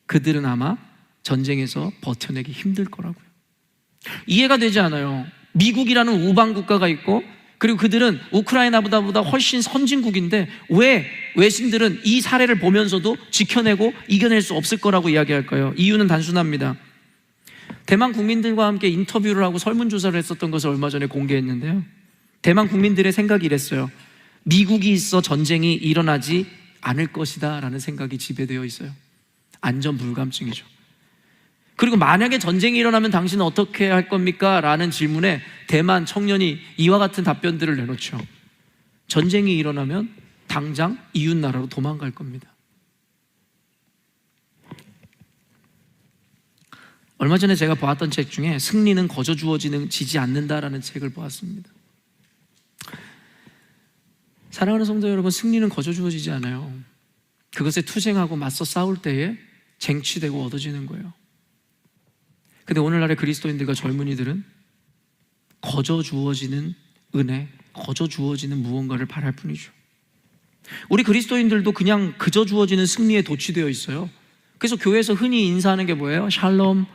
그들은 아마 전쟁에서 버텨내기 힘들 거라고요. 이해가 되지 않아요. 미국이라는 우방 국가가 있고, 그리고 그들은 우크라이나보다 훨씬 선진국인데 왜 외신들은 이 사례를 보면서도 지켜내고 이겨낼 수 없을 거라고 이야기할까요? 이유는 단순합니다. 대만 국민들과 함께 인터뷰를 하고 설문조사를 했었던 것을 얼마 전에 공개했는데요, 대만 국민들의 생각이 이랬어요. 미국이 있어 전쟁이 일어나지 않을 것이다 라는 생각이 지배되어 있어요. 안전 불감증이죠. 그리고 만약에 전쟁이 일어나면 당신은 어떻게 할 겁니까? 라는 질문에 대만 청년이 이와 같은 답변들을 내놓죠. 전쟁이 일어나면 당장 이웃 나라로 도망갈 겁니다. 얼마 전에 제가 보았던 책 중에 승리는 거저 주어지지 않는다라는 책을 보았습니다. 사랑하는 성도 여러분, 승리는 거저 주어지지 않아요. 그것에 투쟁하고 맞서 싸울 때에 쟁취되고 얻어지는 거예요. 근데 오늘날의 그리스도인들과 젊은이들은 거저 주어지는 은혜, 거저 주어지는 무언가를 바랄 뿐이죠. 우리 그리스도인들도 그냥 그저 주어지는 승리에 도취되어 있어요. 그래서 교회에서 흔히 인사하는 게 뭐예요? 샬롬.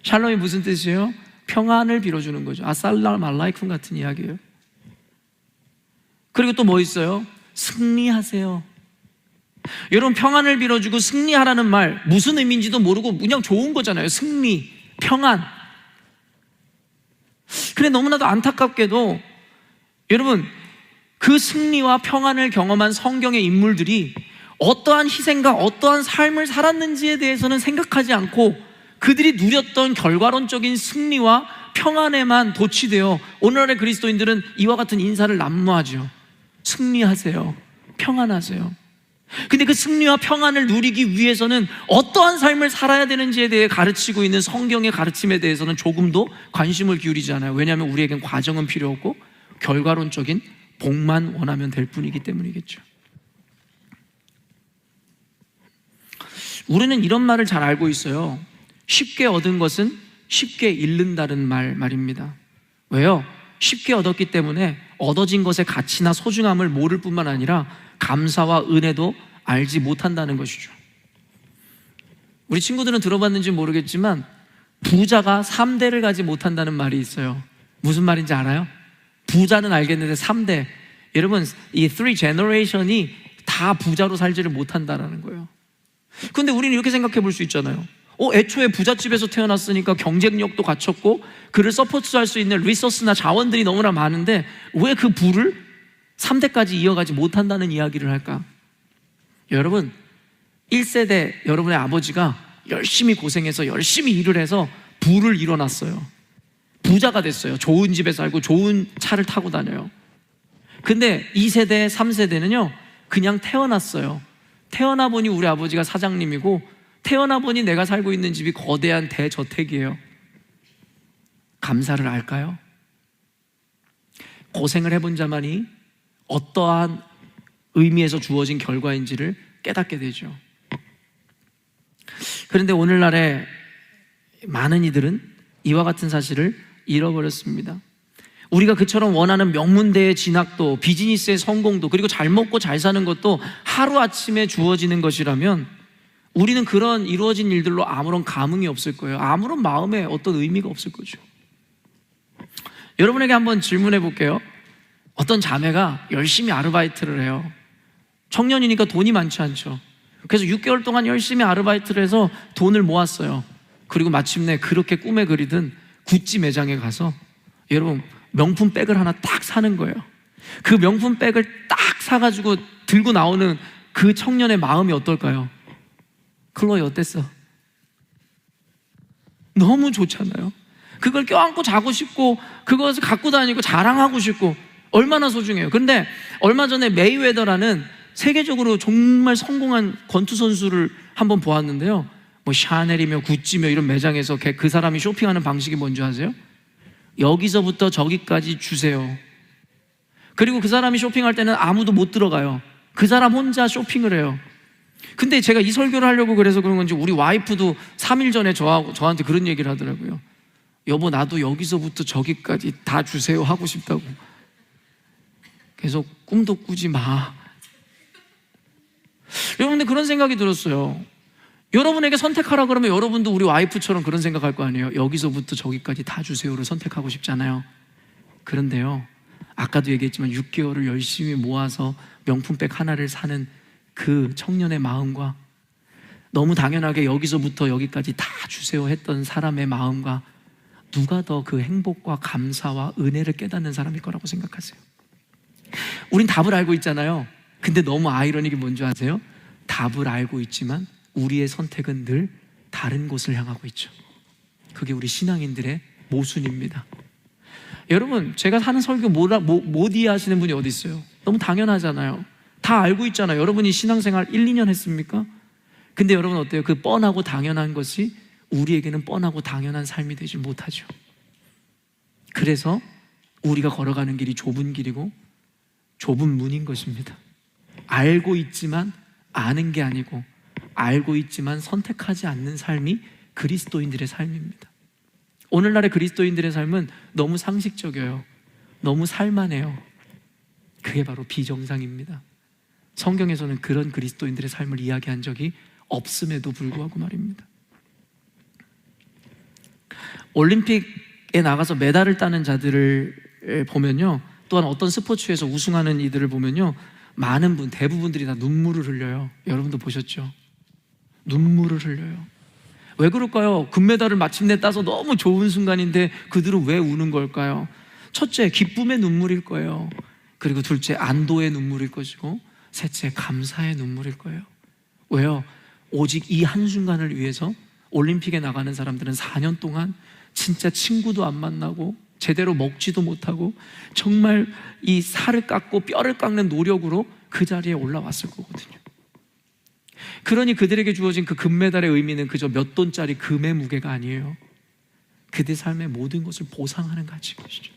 샬롬이 무슨 뜻이에요? 평안을 빌어주는 거죠. 아살람 알라이쿰 같은 이야기예요. 그리고 또 뭐 있어요? 승리하세요. 여러분, 평안을 빌어주고 승리하라는 말 무슨 의미인지도 모르고 그냥 좋은 거잖아요. 승리, 평안. 근데 너무나도 안타깝게도 여러분, 그 승리와 평안을 경험한 성경의 인물들이 어떠한 희생과 어떠한 삶을 살았는지에 대해서는 생각하지 않고 그들이 누렸던 결과론적인 승리와 평안에만 도취되어 오늘날의 그리스도인들은 이와 같은 인사를 난무하죠. 승리하세요. 평안하세요. 근데 그 승리와 평안을 누리기 위해서는 어떠한 삶을 살아야 되는지에 대해 가르치고 있는 성경의 가르침에 대해서는 조금도 관심을 기울이지 않아요. 왜냐하면 우리에겐 과정은 필요 없고 결과론적인 복만 원하면 될 뿐이기 때문이겠죠. 우리는 이런 말을 잘 알고 있어요. 쉽게 얻은 것은 쉽게 잃는다는 말입니다. 왜요? 쉽게 얻었기 때문에 얻어진 것의 가치나 소중함을 모를 뿐만 아니라 감사와 은혜도 알지 못한다는 것이죠. 우리 친구들은 들어봤는지 모르겠지만 부자가 3대를 가지 못한다는 말이 있어요. 무슨 말인지 알아요? 부자는 알겠는데 3대, 여러분 이 3 generation이 다 부자로 살지를 못한다는 거예요. 그런데 우리는 이렇게 생각해 볼 수 있잖아요. 애초에 부잣집에서 태어났으니까 경쟁력도 갖췄고 그를 서포트할 수 있는 리소스나 자원들이 너무나 많은데 왜 그 부를 3대까지 이어가지 못한다는 이야기를 할까? 여러분, 1세대 여러분의 아버지가 열심히 고생해서 열심히 일을 해서 부를 이뤄놨어요. 부자가 됐어요. 좋은 집에 살고 좋은 차를 타고 다녀요. 근데 2세대, 3세대는요 그냥 태어났어요. 태어나 보니 우리 아버지가 사장님이고 태어나 보니 내가 살고 있는 집이 거대한 대저택이에요. 감사를 알까요? 고생을 해본 자만이 어떠한 의미에서 주어진 결과인지를 깨닫게 되죠. 그런데 오늘날의 많은 이들은 이와 같은 사실을 잃어버렸습니다. 우리가 그처럼 원하는 명문대의 진학도, 비즈니스의 성공도, 그리고 잘 먹고 잘 사는 것도 하루아침에 주어지는 것이라면 우리는 그런 이루어진 일들로 아무런 감흥이 없을 거예요. 아무런 마음에 어떤 의미가 없을 거죠. 여러분에게 한번 질문해 볼게요. 어떤 자매가 열심히 아르바이트를 해요. 청년이니까 돈이 많지 않죠. 그래서 6개월 동안 열심히 아르바이트를 해서 돈을 모았어요. 그리고 마침내 그렇게 꿈에 그리던 구찌 매장에 가서 여러분 명품 백을 하나 딱 사는 거예요. 그 명품 백을 딱 사가지고 들고 나오는 그 청년의 마음이 어떨까요? 클로이 어땠어? 너무 좋잖아요. 그걸 껴안고 자고 싶고 그것을 갖고 다니고 자랑하고 싶고 얼마나 소중해요. 그런데 얼마 전에 메이웨더라는 세계적으로 정말 성공한 권투 선수를 한번 보았는데요, 뭐 샤넬이며 구찌며 이런 매장에서 그 사람이 쇼핑하는 방식이 뭔지 아세요? 여기서부터 저기까지 주세요. 그리고 그 사람이 쇼핑할 때는 아무도 못 들어가요. 그 사람 혼자 쇼핑을 해요. 근데 제가 이 설교를 하려고 그래서 그런 건지 우리 와이프도 3일 전에 저한테 그런 얘기를 하더라고요. 여보, 나도 여기서부터 저기까지 다 주세요 하고 싶다고. 계속 꿈도 꾸지 마. 여러분들 그런 생각이 들었어요. 여러분에게 선택하라 그러면 여러분도 우리 와이프처럼 그런 생각할 거 아니에요. 여기서부터 저기까지 다 주세요를 선택하고 싶잖아요. 그런데요, 아까도 얘기했지만 6개월을 열심히 모아서 명품백 하나를 사는 그 청년의 마음과 너무 당연하게 여기서부터 여기까지 다 주세요 했던 사람의 마음과 누가 더 그 행복과 감사와 은혜를 깨닫는 사람일 거라고 생각하세요? 우린 답을 알고 있잖아요. 근데 너무 아이러니게 뭔지 아세요? 답을 알고 있지만 우리의 선택은 늘 다른 곳을 향하고 있죠. 그게 우리 신앙인들의 모순입니다. 여러분, 제가 하는 설교 못 이해하시는 분이 어디 있어요? 너무 당연하잖아요. 다 알고 있잖아요. 여러분이 신앙생활 1, 2년 했습니까? 근데 여러분 어때요? 그 뻔하고 당연한 것이 우리에게는 뻔하고 당연한 삶이 되지 못하죠. 그래서 우리가 걸어가는 길이 좁은 길이고 좁은 문인 것입니다. 알고 있지만 아는 게 아니고 알고 있지만 선택하지 않는 삶이 그리스도인들의 삶입니다. 오늘날의 그리스도인들의 삶은 너무 상식적이에요. 너무 살만해요. 그게 바로 비정상입니다. 성경에서는 그런 그리스도인들의 삶을 이야기한 적이 없음에도 불구하고 말입니다. 올림픽에 나가서 메달을 따는 자들을 보면요, 또한 어떤 스포츠에서 우승하는 이들을 보면요, 많은 분, 대부분들이 다 눈물을 흘려요. 여러분도 보셨죠? 눈물을 흘려요. 왜 그럴까요? 금메달을 마침내 따서 너무 좋은 순간인데 그들은 왜 우는 걸까요? 첫째, 기쁨의 눈물일 거예요. 그리고 둘째, 안도의 눈물일 것이고 셋째, 감사의 눈물일 거예요. 왜요? 오직 이 한순간을 위해서 올림픽에 나가는 사람들은 4년 동안 진짜 친구도 안 만나고 제대로 먹지도 못하고 정말 이 살을 깎고 뼈를 깎는 노력으로 그 자리에 올라왔을 거거든요. 그러니 그들에게 주어진 그 금메달의 의미는 그저 몇 돈짜리 금의 무게가 아니에요. 그들 삶의 모든 것을 보상하는 가치인 것이죠.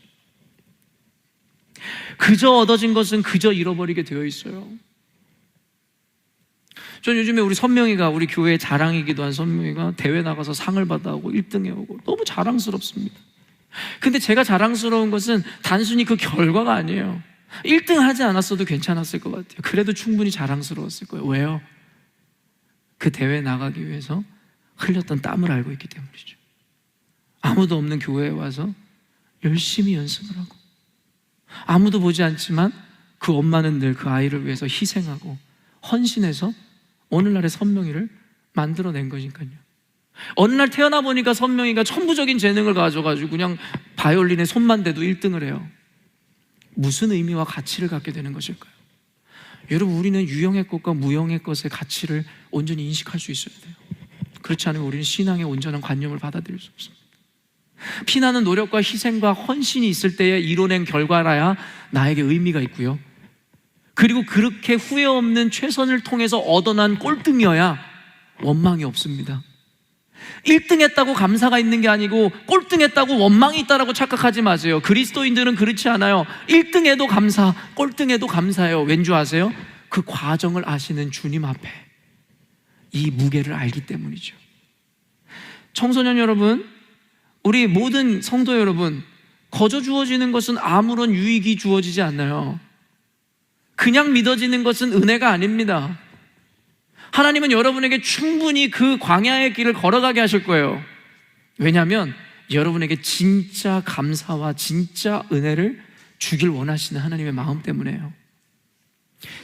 그저 얻어진 것은 그저 잃어버리게 되어 있어요. 전 요즘에 우리 선명이가, 우리 교회의 자랑이기도 한 선명이가 대회 나가서 상을 받아오고 1등 해오고 너무 자랑스럽습니다. 근데 제가 자랑스러운 것은 단순히 그 결과가 아니에요. 1등 하지 않았어도 괜찮았을 것 같아요. 그래도 충분히 자랑스러웠을 거예요. 왜요? 그 대회에 나가기 위해서 흘렸던 땀을 알고 있기 때문이죠. 아무도 없는 교회에 와서 열심히 연습을 하고 아무도 보지 않지만 그 엄마는 늘 그 아이를 위해서 희생하고 헌신해서 오늘날의 선명이를 만들어낸 거니까요. 어느 날 태어나 보니까 선명이가 천부적인 재능을 가져가지고 그냥 바이올린에 손만 대도 1등을 해요. 무슨 의미와 가치를 갖게 되는 것일까요? 여러분, 우리는 유형의 것과 무형의 것의 가치를 온전히 인식할 수 있어야 돼요. 그렇지 않으면 우리는 신앙의 온전한 관념을 받아들일 수 없습니다. 피나는 노력과 희생과 헌신이 있을 때에 이뤄낸 결과라야 나에게 의미가 있고요. 그리고 그렇게 후회 없는 최선을 통해서 얻어난 꼴등이어야 원망이 없습니다. 1등 했다고 감사가 있는 게 아니고 꼴등 했다고 원망이 있다고 착각하지 마세요. 그리스도인들은 그렇지 않아요. 1등 해도 감사, 꼴등 해도 감사해요. 왠지 아세요? 그 과정을 아시는 주님 앞에 이 무게를 알기 때문이죠. 청소년 여러분, 우리 모든 성도 여러분, 거저 주어지는 것은 아무런 유익이 주어지지 않나요? 그냥 믿어지는 것은 은혜가 아닙니다. 하나님은 여러분에게 충분히 그 광야의 길을 걸어가게 하실 거예요. 왜냐하면 여러분에게 진짜 감사와 진짜 은혜를 주길 원하시는 하나님의 마음 때문에요.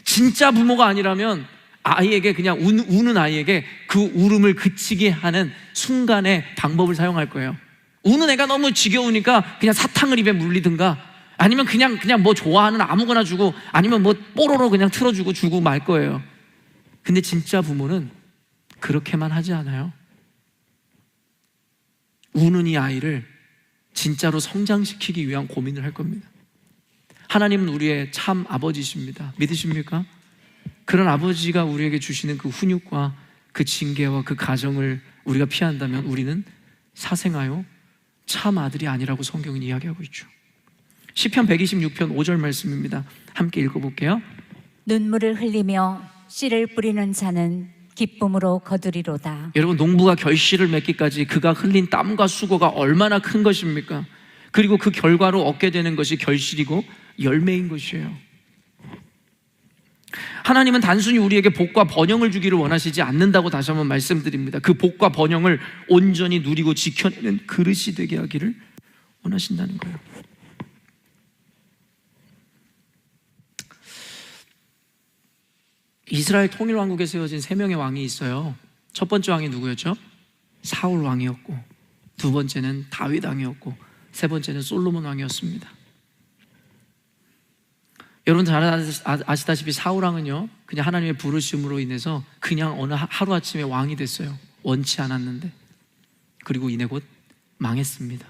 진짜 부모가 아니라면 아이에게 그냥 우는 아이에게 그 울음을 그치게 하는 순간의 방법을 사용할 거예요. 우는 애가 너무 지겨우니까 그냥 사탕을 입에 물리든가 아니면 그냥 뭐 좋아하는 아무거나 주고 아니면 뭐 뽀로로 그냥 틀어주고 주고 말 거예요. 근데 진짜 부모는 그렇게만 하지 않아요. 우는 이 아이를 진짜로 성장시키기 위한 고민을 할 겁니다. 하나님은 우리의 참 아버지십니다. 믿으십니까? 그런 아버지가 우리에게 주시는 그 훈육과 그 징계와 그 가정을 우리가 피한다면 우리는 사생하여 참 아들이 아니라고 성경은 이야기하고 있죠. 시편 126편 5절 말씀입니다. 함께 읽어볼게요. 눈물을 흘리며 씨를 뿌리는 자는 기쁨으로 거두리로다. 여러분, 농부가 결실을 맺기까지 그가 흘린 땀과 수고가 얼마나 큰 것입니까? 그리고 그 결과로 얻게 되는 것이 결실이고 열매인 것이에요. 하나님은 단순히 우리에게 복과 번영을 주기를 원하시지 않는다고 다시 한번 말씀드립니다. 그 복과 번영을 온전히 누리고 지켜내는 그릇이 되게 하기를 원하신다는 거예요. 이스라엘 통일왕국에 세워진 3명의 왕이 있어요. 첫 번째 왕이 누구였죠? 사울 왕이었고, 두 번째는 다윗 왕이었고, 세 번째는 솔로몬 왕이었습니다. 여러분 잘 아시다시피 사울 왕은요, 그냥 하나님의 부르심으로 인해서 그냥 어느 하루아침에 왕이 됐어요. 원치 않았는데. 그리고 이내 곧 망했습니다.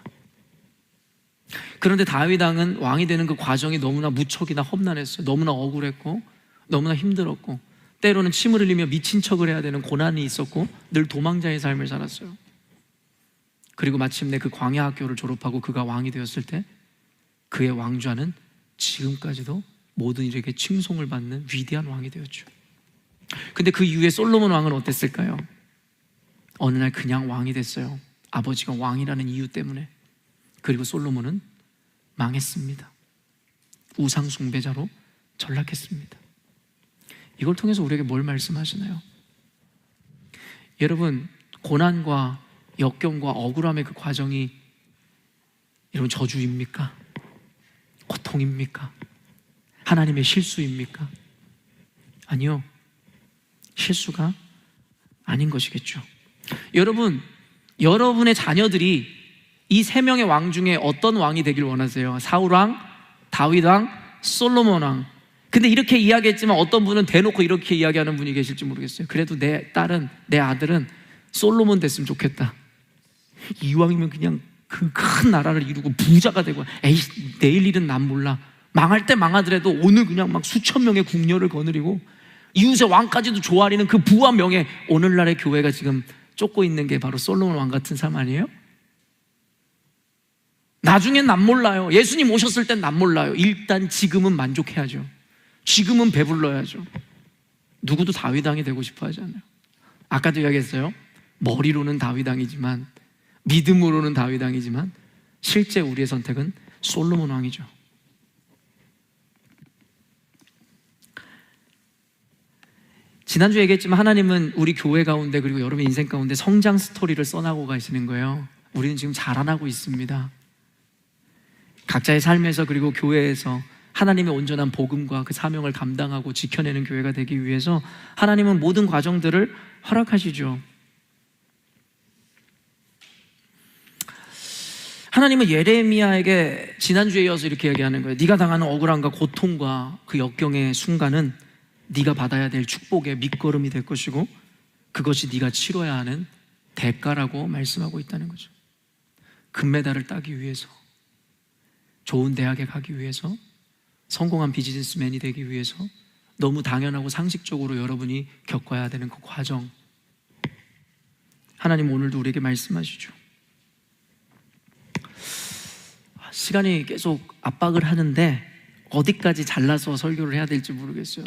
그런데 다윗 왕은 왕이 되는 그 과정이 너무나 무척이나 험난했어요. 너무나 억울했고 너무나 힘들었고, 때로는 침을 흘리며 미친 척을 해야 되는 고난이 있었고, 늘 도망자의 삶을 살았어요. 그리고 마침내 그 광야 학교를 졸업하고 그가 왕이 되었을 때 그의 왕좌는 지금까지도 모든 이에게 칭송을 받는 위대한 왕이 되었죠. 근데 그 이후에 솔로몬 왕은 어땠을까요? 어느 날 그냥 왕이 됐어요. 아버지가 왕이라는 이유 때문에. 그리고 솔로몬은 망했습니다. 우상 숭배자로 전락했습니다. 이걸 통해서 우리에게 뭘 말씀하시나요? 여러분, 고난과 역경과 억울함의 그 과정이 여러분 저주입니까? 고통입니까? 하나님의 실수입니까? 아니요, 실수가 아닌 것이겠죠. 여러분, 여러분의 자녀들이 이 3명의 왕 중에 어떤 왕이 되길 원하세요? 사울 왕, 다윗 왕, 솔로몬 왕. 근데 이렇게 이야기했지만 어떤 분은 대놓고 이렇게 이야기하는 분이 계실지 모르겠어요. 그래도 내 딸은, 내 아들은 솔로몬 됐으면 좋겠다. 이왕이면 그냥 그 큰 나라를 이루고 부자가 되고, 에이 내일 일은 난 몰라. 망할 때 망하더라도 오늘 그냥 막 수천 명의 궁녀를 거느리고 이웃의 왕까지도 조아리는 그 부와 명예. 오늘날의 교회가 지금 쫓고 있는 게 바로 솔로몬 왕 같은 삶 아니에요? 나중엔 난 몰라요. 예수님 오셨을 땐 난 몰라요. 일단 지금은 만족해야죠. 지금은 배불러야죠. 누구도 다윗 왕이 되고 싶어 하지 않아요. 아까도 이야기했어요. 머리로는 다윗 왕이지만, 믿음으로는 다윗 왕이지만, 실제 우리의 선택은 솔로몬 왕이죠. 지난주에 얘기했지만 하나님은 우리 교회 가운데, 그리고 여러분 인생 가운데 성장 스토리를 써나가고 가시는 거예요. 우리는 지금 자라나고 있습니다. 각자의 삶에서, 그리고 교회에서 하나님의 온전한 복음과 그 사명을 감당하고 지켜내는 교회가 되기 위해서 하나님은 모든 과정들을 허락하시죠. 하나님은 예레미야에게 지난주에 이어서 이렇게 얘기하는 거예요. 네가 당하는 억울함과 고통과 그 역경의 순간은 네가 받아야 될 축복의 밑거름이 될 것이고, 그것이 네가 치러야 하는 대가라고 말씀하고 있다는 거죠. 금메달을 따기 위해서, 좋은 대학에 가기 위해서, 성공한 비즈니스맨이 되기 위해서 너무 당연하고 상식적으로 여러분이 겪어야 되는 그 과정, 하나님 오늘도 우리에게 말씀하시죠. 시간이 계속 압박을 하는데 어디까지 잘라서 설교를 해야 될지 모르겠어요.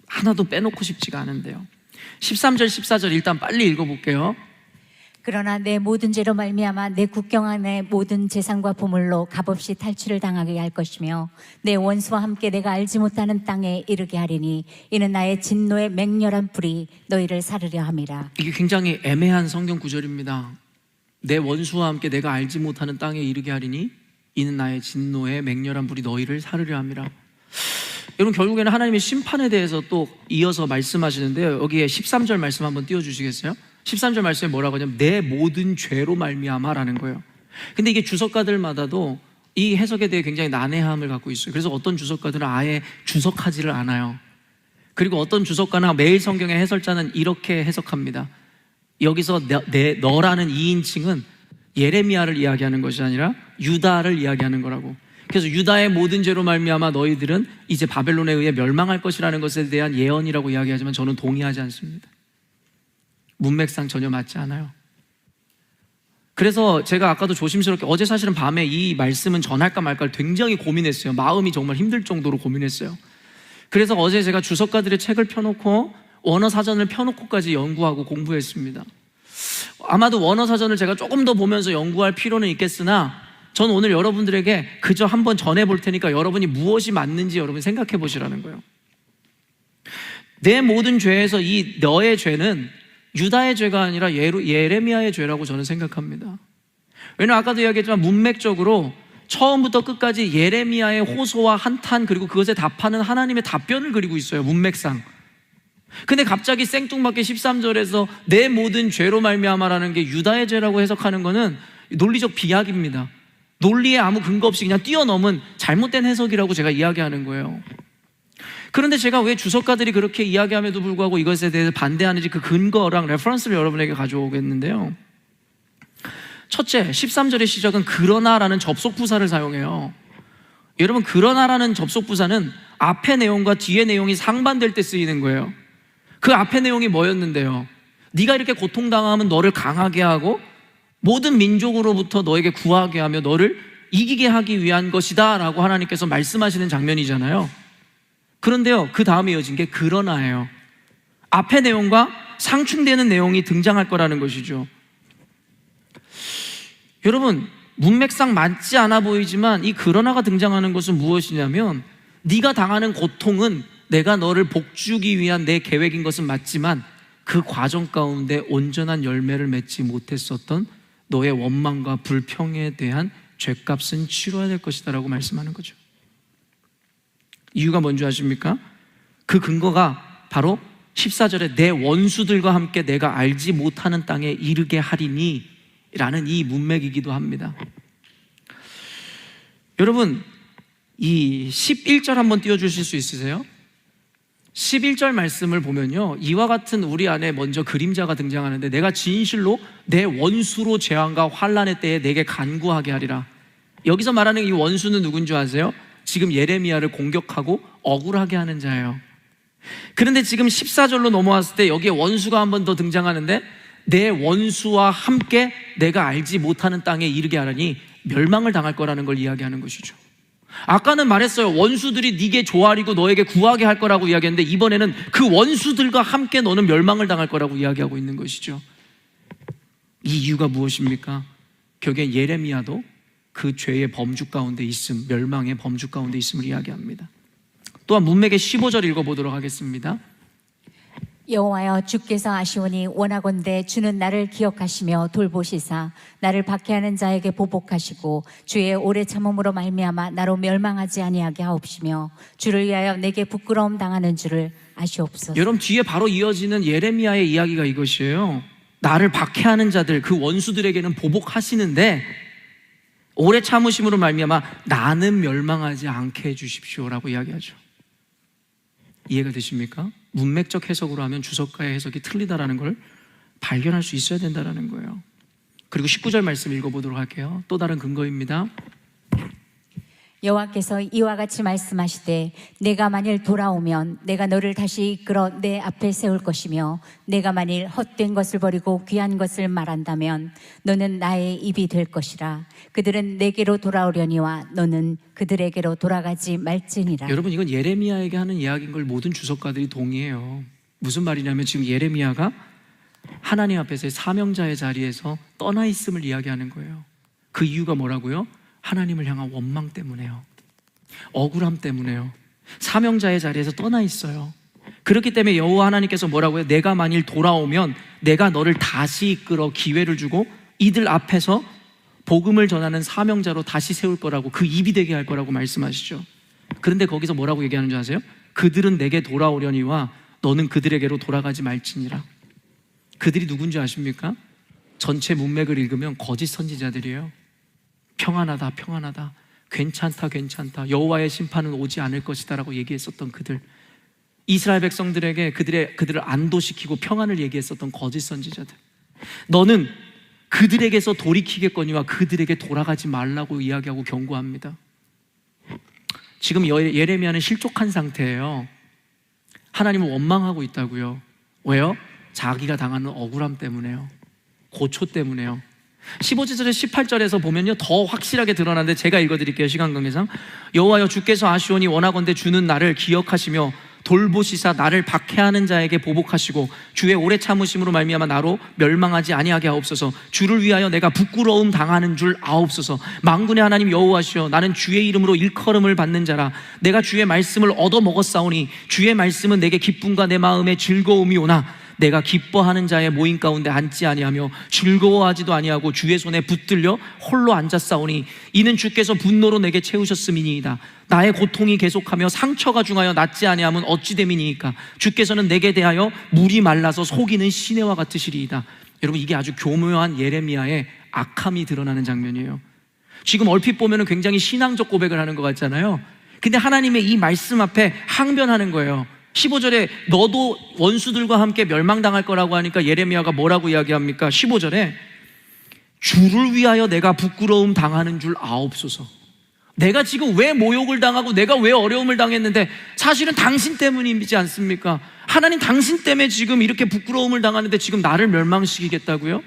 하나도 빼놓고 싶지가 않은데요. 13절 14절 일단 빨리 읽어볼게요. 그러나 내 모든 죄로 말미암아 내 국경 안에 모든 재산과 보물로 값없이 탈취를 당하게 할 것이며, 내 원수와 함께 내가 알지 못하는 땅에 이르게 하리니 이는 나의 진노의 맹렬한 불이 너희를 사르려 함이라. 이게 굉장히 애매한 성경 구절입니다. 내 원수와 함께 내가 알지 못하는 땅에 이르게 하리니 이는 나의 진노의 맹렬한 불이 너희를 사르려 함이라. 여러분, 결국에는 하나님의 심판에 대해서 또 이어서 말씀하시는데요. 여기에 13절 말씀 한번 띄워주시겠어요? 13절 말씀에 뭐라고 하냐면 내 모든 죄로 말미암아라는 거예요. 근데 이게 주석가들마다도 이 해석에 대해 굉장히 난해함을 갖고 있어요. 그래서 어떤 주석가들은 아예 주석하지를 않아요. 그리고 어떤 주석가나 매일 성경의 해설자는 이렇게 해석합니다. 여기서 너라는 2인칭은 예레미야를 이야기하는 것이 아니라 유다를 이야기하는 거라고. 그래서 유다의 모든 죄로 말미암아 너희들은 이제 바벨론에 의해 멸망할 것이라는 것에 대한 예언이라고 이야기하지만 저는 동의하지 않습니다. 문맥상 전혀 맞지 않아요. 그래서 제가 아까도 조심스럽게, 어제 사실은 밤에 이 말씀은 전할까 말까를 굉장히 고민했어요. 마음이 정말 힘들 정도로 고민했어요. 그래서 어제 제가 주석가들의 책을 펴놓고 원어 사전을 펴놓고까지 연구하고 공부했습니다. 아마도 원어 사전을 제가 조금 더 보면서 연구할 필요는 있겠으나 저는 오늘 여러분들에게 그저 한번 전해볼 테니까 여러분이 무엇이 맞는지 여러분이 생각해 보시라는 거예요. 내 모든 죄에서 이 너의 죄는 유다의 죄가 아니라 예레미야의 죄라고 저는 생각합니다. 왜냐하면 아까도 이야기했지만 문맥적으로 처음부터 끝까지 예레미야의 호소와 한탄, 그리고 그것에 답하는 하나님의 답변을 그리고 있어요. 문맥상. 근데 갑자기 생뚱맞게 13절에서 내 모든 죄로 말미암아라는 게 유다의 죄라고 해석하는 거는 논리적 비약입니다. 논리에 아무 근거 없이 그냥 뛰어넘은 잘못된 해석이라고 제가 이야기하는 거예요. 그런데 제가 왜 주석가들이 그렇게 이야기함에도 불구하고 이것에 대해서 반대하는지 그 근거랑 레퍼런스를 여러분에게 가져오겠는데요. 첫째, 13절의 시작은 그러나라는 접속부사를 사용해요. 여러분, 그러나라는 접속부사는 앞의 내용과 뒤의 내용이 상반될 때 쓰이는 거예요. 그 앞의 내용이 뭐였는데요? 네가 이렇게 고통당하면 너를 강하게 하고 모든 민족으로부터 너에게 구하게 하며 너를 이기게 하기 위한 것이다 라고 하나님께서 말씀하시는 장면이잖아요. 그런데요, 그 다음에 이어진 게 그러나예요. 앞의 내용과 상충되는 내용이 등장할 거라는 것이죠. 여러분, 문맥상 맞지 않아 보이지만 이 그러나가 등장하는 것은 무엇이냐면, 네가 당하는 고통은 내가 너를 복주기 위한 내 계획인 것은 맞지만 그 과정 가운데 온전한 열매를 맺지 못했었던 너의 원망과 불평에 대한 죗값은 치러야 될 것이다 라고 말씀하는 거죠. 이유가 뭔지 아십니까? 그 근거가 바로 14절에 내 원수들과 함께 내가 알지 못하는 땅에 이르게 하리니 라는 이 문맥이기도 합니다. 여러분, 이 11절 한번 띄워주실 수 있으세요? 11절 말씀을 보면요, 이와 같은 우리 안에 먼저 그림자가 등장하는데, 내가 진실로 내 원수로 재앙과 환난의 때에 내게 간구하게 하리라. 여기서 말하는 이 원수는 누군지 아세요? 지금 예레미야를 공격하고 억울하게 하는 자예요. 그런데 지금 14절로 넘어왔을 때 여기에 원수가 한 번 더 등장하는데, 내 원수와 함께 내가 알지 못하는 땅에 이르게 하라니 멸망을 당할 거라는 걸 이야기하는 것이죠. 아까는 말했어요. 원수들이 네게 조아리고 너에게 구하게 할 거라고 이야기했는데, 이번에는 그 원수들과 함께 너는 멸망을 당할 거라고 이야기하고 있는 것이죠. 이 이유가 무엇입니까? 결국엔 예레미야도 그 죄의 범주 가운데 있음, 멸망의 범주 가운데 있음을 이야기합니다. 또한 문맥의 15절 읽어보도록 하겠습니다. 여호와여, 주께서 아시오니 원하건대 주는 나를 기억하시며 돌보시사 나를 박해하는 자에게 보복하시고 주의 오래 참음으로 말미암아 나로 멸망하지 아니하게 하옵시며 주를 위하여 내게 부끄러움 당하는 줄을 아시옵소서. 여러분, 뒤에 바로 이어지는 예레미야의 이야기가 이것이에요. 나를 박해하는 자들, 그 원수들에게는 보복하시는데 오래 참으심으로 말미암아 나는 멸망하지 않게 해주십시오라고 이야기하죠. 이해가 되십니까? 문맥적 해석으로 하면 주석가의 해석이 틀리다라는 걸 발견할 수 있어야 된다는 거예요. 그리고 19절 말씀 읽어보도록 할게요. 또 다른 근거입니다. 여호와께서 이와 같이 말씀하시되 내가 만일 돌아오면 내가 너를 다시 이끌어 내 앞에 세울 것이며 내가 만일 헛된 것을 버리고 귀한 것을 말한다면 너는 나의 입이 될 것이라. 그들은 내게로 돌아오려니와 너는 그들에게로 돌아가지 말지니라. 여러분, 이건 예레미야에게 하는 이야기인 걸 모든 주석가들이 동의해요. 무슨 말이냐면 지금 예레미야가 하나님 앞에서의 사명자의 자리에서 떠나 있음을 이야기하는 거예요. 그 이유가 뭐라고요? 하나님을 향한 원망 때문에요. 억울함 때문에요. 사명자의 자리에서 떠나 있어요. 그렇기 때문에 여호와 하나님께서 뭐라고 해요? 내가 만일 돌아오면 내가 너를 다시 이끌어 기회를 주고 이들 앞에서 복음을 전하는 사명자로 다시 세울 거라고, 그 입이 되게 할 거라고 말씀하시죠. 그런데 거기서 뭐라고 얘기하는 줄 아세요? 그들은 내게 돌아오려니와 너는 그들에게로 돌아가지 말지니라. 그들이 누군지 아십니까? 전체 문맥을 읽으면 거짓 선지자들이에요. 평안하다, 평안하다, 괜찮다, 괜찮다, 여호와의 심판은 오지 않을 것이다 라고 얘기했었던 그들, 이스라엘 백성들에게 그들을 안도시키고 평안을 얘기했었던 거짓 선지자들. 너는 그들에게서 돌이키겠거니와 그들에게 돌아가지 말라고 이야기하고 경고합니다. 지금 예레미야는 실족한 상태예요. 하나님을 원망하고 있다고요. 왜요? 자기가 당하는 억울함 때문에요. 고초 때문에요. 15절에서 18절에서 보면요, 더 확실하게 드러나는데 제가 읽어드릴게요. 시간 관계상. 여호와여, 주께서 아시오니 원하건대 주는 나를 기억하시며 돌보시사 나를 박해하는 자에게 보복하시고 주의 오래 참으심으로 말미암아 나로 멸망하지 아니하게 하옵소서. 주를 위하여 내가 부끄러움 당하는 줄 아옵소서. 만군의 하나님 여호와시여, 나는 주의 이름으로 일컬음을 받는 자라. 내가 주의 말씀을 얻어먹었사오니 주의 말씀은 내게 기쁨과 내 마음의 즐거움이오나 내가 기뻐하는 자의 모임 가운데 앉지 아니하며 즐거워하지도 아니하고 주의 손에 붙들려 홀로 앉았사오니 이는 주께서 분노로 내게 채우셨음이니이다. 나의 고통이 계속하며 상처가 중하여 낫지 아니하면 어찌 됨이니이까. 주께서는 내게 대하여 물이 말라서 속이는 시내와 같으시리이다. 여러분, 이게 아주 교묘한 예레미야의 악함이 드러나는 장면이에요. 지금 얼핏 보면 굉장히 신앙적 고백을 하는 것 같잖아요. 근데 하나님의 이 말씀 앞에 항변하는 거예요. 15절에 너도 원수들과 함께 멸망당할 거라고 하니까 예레미야가 뭐라고 이야기합니까? 15절에 주를 위하여 내가 부끄러움 당하는 줄 아옵소서. 내가 지금 왜 모욕을 당하고 내가 왜 어려움을 당했는데 사실은 당신 때문이지 않습니까? 하나님, 당신 때문에 지금 이렇게 부끄러움을 당하는데 지금 나를 멸망시키겠다고요?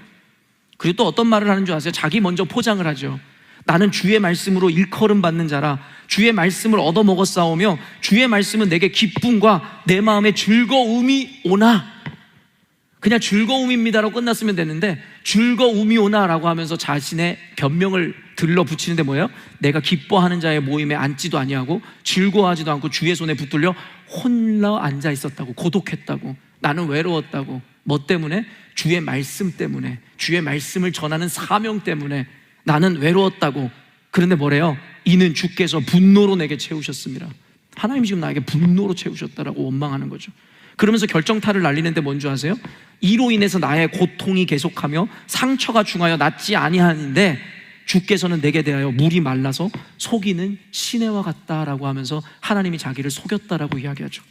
그리고 또 어떤 말을 하는 줄 아세요? 자기 먼저 포장을 하죠. 나는 주의 말씀으로 일컬음 받는 자라. 주의 말씀을 얻어먹었사오며 주의 말씀은 내게 기쁨과 내 마음에 즐거움이 오나. 그냥 즐거움입니다라고 끝났으면 되는데 즐거움이 오나라고 하면서 자신의 변명을 들러붙이는데 뭐예요? 내가 기뻐하는 자의 모임에 앉지도 아니하고 즐거워하지도 않고 주의 손에 붙들려 홀로 앉아 있었다고. 고독했다고. 나는 외로웠다고. 뭐 때문에? 주의 말씀 때문에. 주의 말씀을 전하는 사명 때문에 나는 외로웠다고. 그런데 뭐래요? 이는 주께서 분노로 내게 채우셨습니다. 하나님이 지금 나에게 분노로 채우셨다라고 원망하는 거죠. 그러면서 결정타를 날리는데 뭔지 아세요? 이로 인해서 나의 고통이 계속하며 상처가 중하여 낫지 아니하는데 주께서는 내게 대하여 물이 말라서 속이는 시내와 같다라고 하면서 하나님이 자기를 속였다라고 이야기하죠.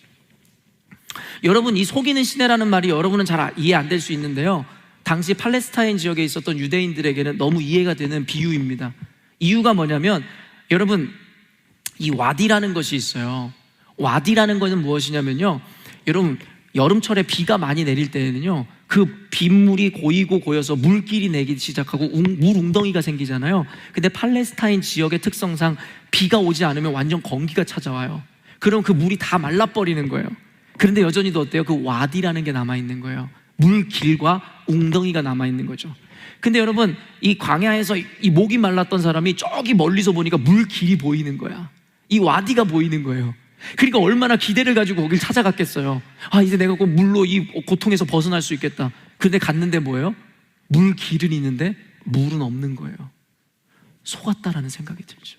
여러분, 이 속이는 시내라는 말이 여러분은 잘 이해 안 될 수 있는데요, 당시 팔레스타인 지역에 있었던 유대인들에게는 너무 이해가 되는 비유입니다. 이유가 뭐냐면, 여러분, 이 와디라는 것이 있어요. 와디라는 것은 무엇이냐면요, 여러분, 여름철에 비가 많이 내릴 때에는요, 그 빗물이 고이고 고여서 물길이 내기 시작하고 물 웅덩이가 생기잖아요. 근데 팔레스타인 지역의 특성상 비가 오지 않으면 완전 건기가 찾아와요. 그럼 그 물이 다 말라버리는 거예요. 그런데 여전히도 어때요? 그 와디라는 게 남아있는 거예요. 물길과 웅덩이가 남아있는 거죠. 근데 여러분, 이 광야에서 이 목이 말랐던 사람이 저기 멀리서 보니까 물길이 보이는 거야. 이 와디가 보이는 거예요. 그러니까 얼마나 기대를 가지고 거길 찾아갔겠어요. 아, 이제 내가 그 물로 이 고통에서 벗어날 수 있겠다. 그런데 갔는데 뭐예요? 물길은 있는데 물은 없는 거예요. 속았다라는 생각이 들죠.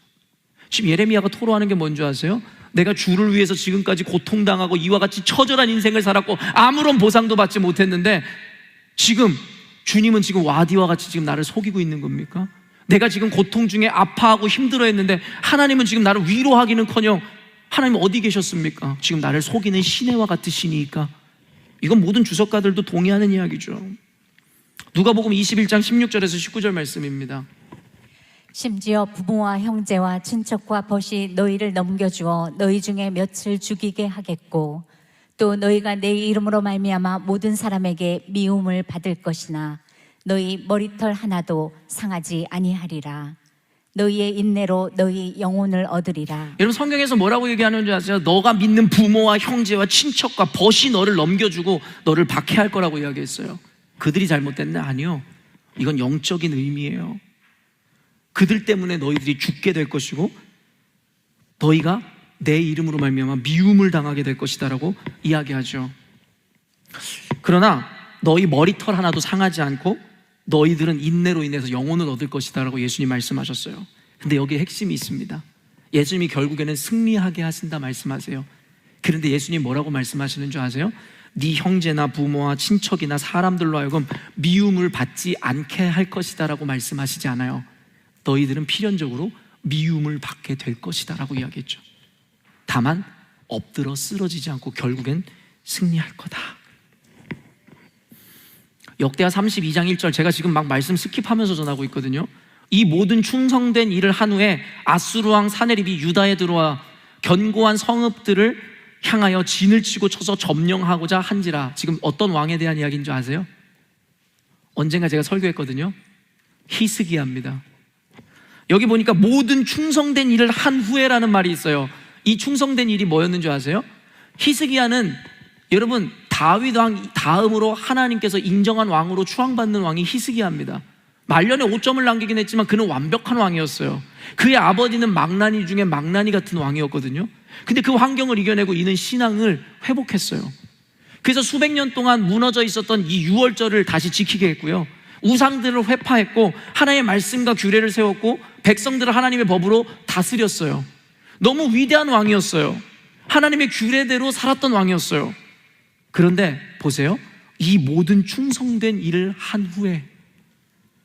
지금 예레미야가 토로하는 게 뭔지 아세요? 내가 주를 위해서 지금까지 고통당하고 이와 같이 처절한 인생을 살았고 아무런 보상도 받지 못했는데 지금 주님은 지금 와디와 같이 지금 나를 속이고 있는 겁니까? 내가 지금 고통 중에 아파하고 힘들어했는데 하나님은 지금 나를 위로하기는커녕 하나님 어디 계셨습니까? 지금 나를 속이는 시내와 같으시니까. 이건 모든 주석가들도 동의하는 이야기죠. 누가복음 21장 16절에서 19절 말씀입니다. 심지어 부모와 형제와 친척과 벗이 너희를 넘겨주어 너희 중에 몇을 죽이게 하겠고 또 너희가 내 이름으로 말미암아 모든 사람에게 미움을 받을 것이나 너희 머리털 하나도 상하지 아니하리라. 너희의 인내로 너희 영혼을 얻으리라. 여러분, 성경에서 뭐라고 얘기하는 줄 아세요? 너가 믿는 부모와 형제와 친척과 벗이 너를 넘겨주고 너를 박해할 거라고 이야기했어요. 그들이 잘못됐나? 아니요. 이건 영적인 의미예요. 그들 때문에 너희들이 죽게 될 것이고 너희가 내 이름으로 말미암아 미움을 당하게 될 것이다라고 이야기하죠. 그러나 너희 머리털 하나도 상하지 않고 너희들은 인내로 인해서 영혼을 얻을 것이다라고 예수님 말씀하셨어요. 근데 여기에 핵심이 있습니다. 예수님이 결국에는 승리하게 하신다 말씀하세요. 그런데 예수님 뭐라고 말씀하시는 줄 아세요? 네 형제나 부모와 친척이나 사람들로 하여금 미움을 받지 않게 할 것이다라고 말씀하시지 않아요. 너희들은 필연적으로 미움을 받게 될 것이다라고 이야기했죠. 다만 엎드러 쓰러지지 않고 결국엔 승리할 거다. 역대하 32장 1절, 제가 지금 막 말씀 스킵하면서 전하고 있거든요. 이 모든 충성된 일을 한 후에 아수르 왕 사네립이 유다에 들어와 견고한 성읍들을 향하여 진을 치고 쳐서 점령하고자 한지라. 지금 어떤 왕에 대한 이야기인 줄 아세요? 언젠가 제가 설교했거든요. 히스기야입니다. 여기 보니까 모든 충성된 일을 한 후에라는 말이 있어요. 이 충성된 일이 뭐였는 줄 아세요? 히스기야는 여러분 다윗 왕 다음으로 하나님께서 인정한 왕으로 추앙받는 왕이 히스기야입니다. 말년에 5점을 남기긴 했지만 그는 완벽한 왕이었어요. 그의 아버지는 망나니 중에 망나니 같은 왕이었거든요. 근데 그 환경을 이겨내고 이는 신앙을 회복했어요. 그래서 수백 년 동안 무너져 있었던 이 유월절을 다시 지키게 했고요, 우상들을 회파했고 하나님의 말씀과 규례를 세웠고 백성들을 하나님의 법으로 다스렸어요. 너무 위대한 왕이었어요. 하나님의 규례대로 살았던 왕이었어요. 그런데 보세요, 이 모든 충성된 일을 한 후에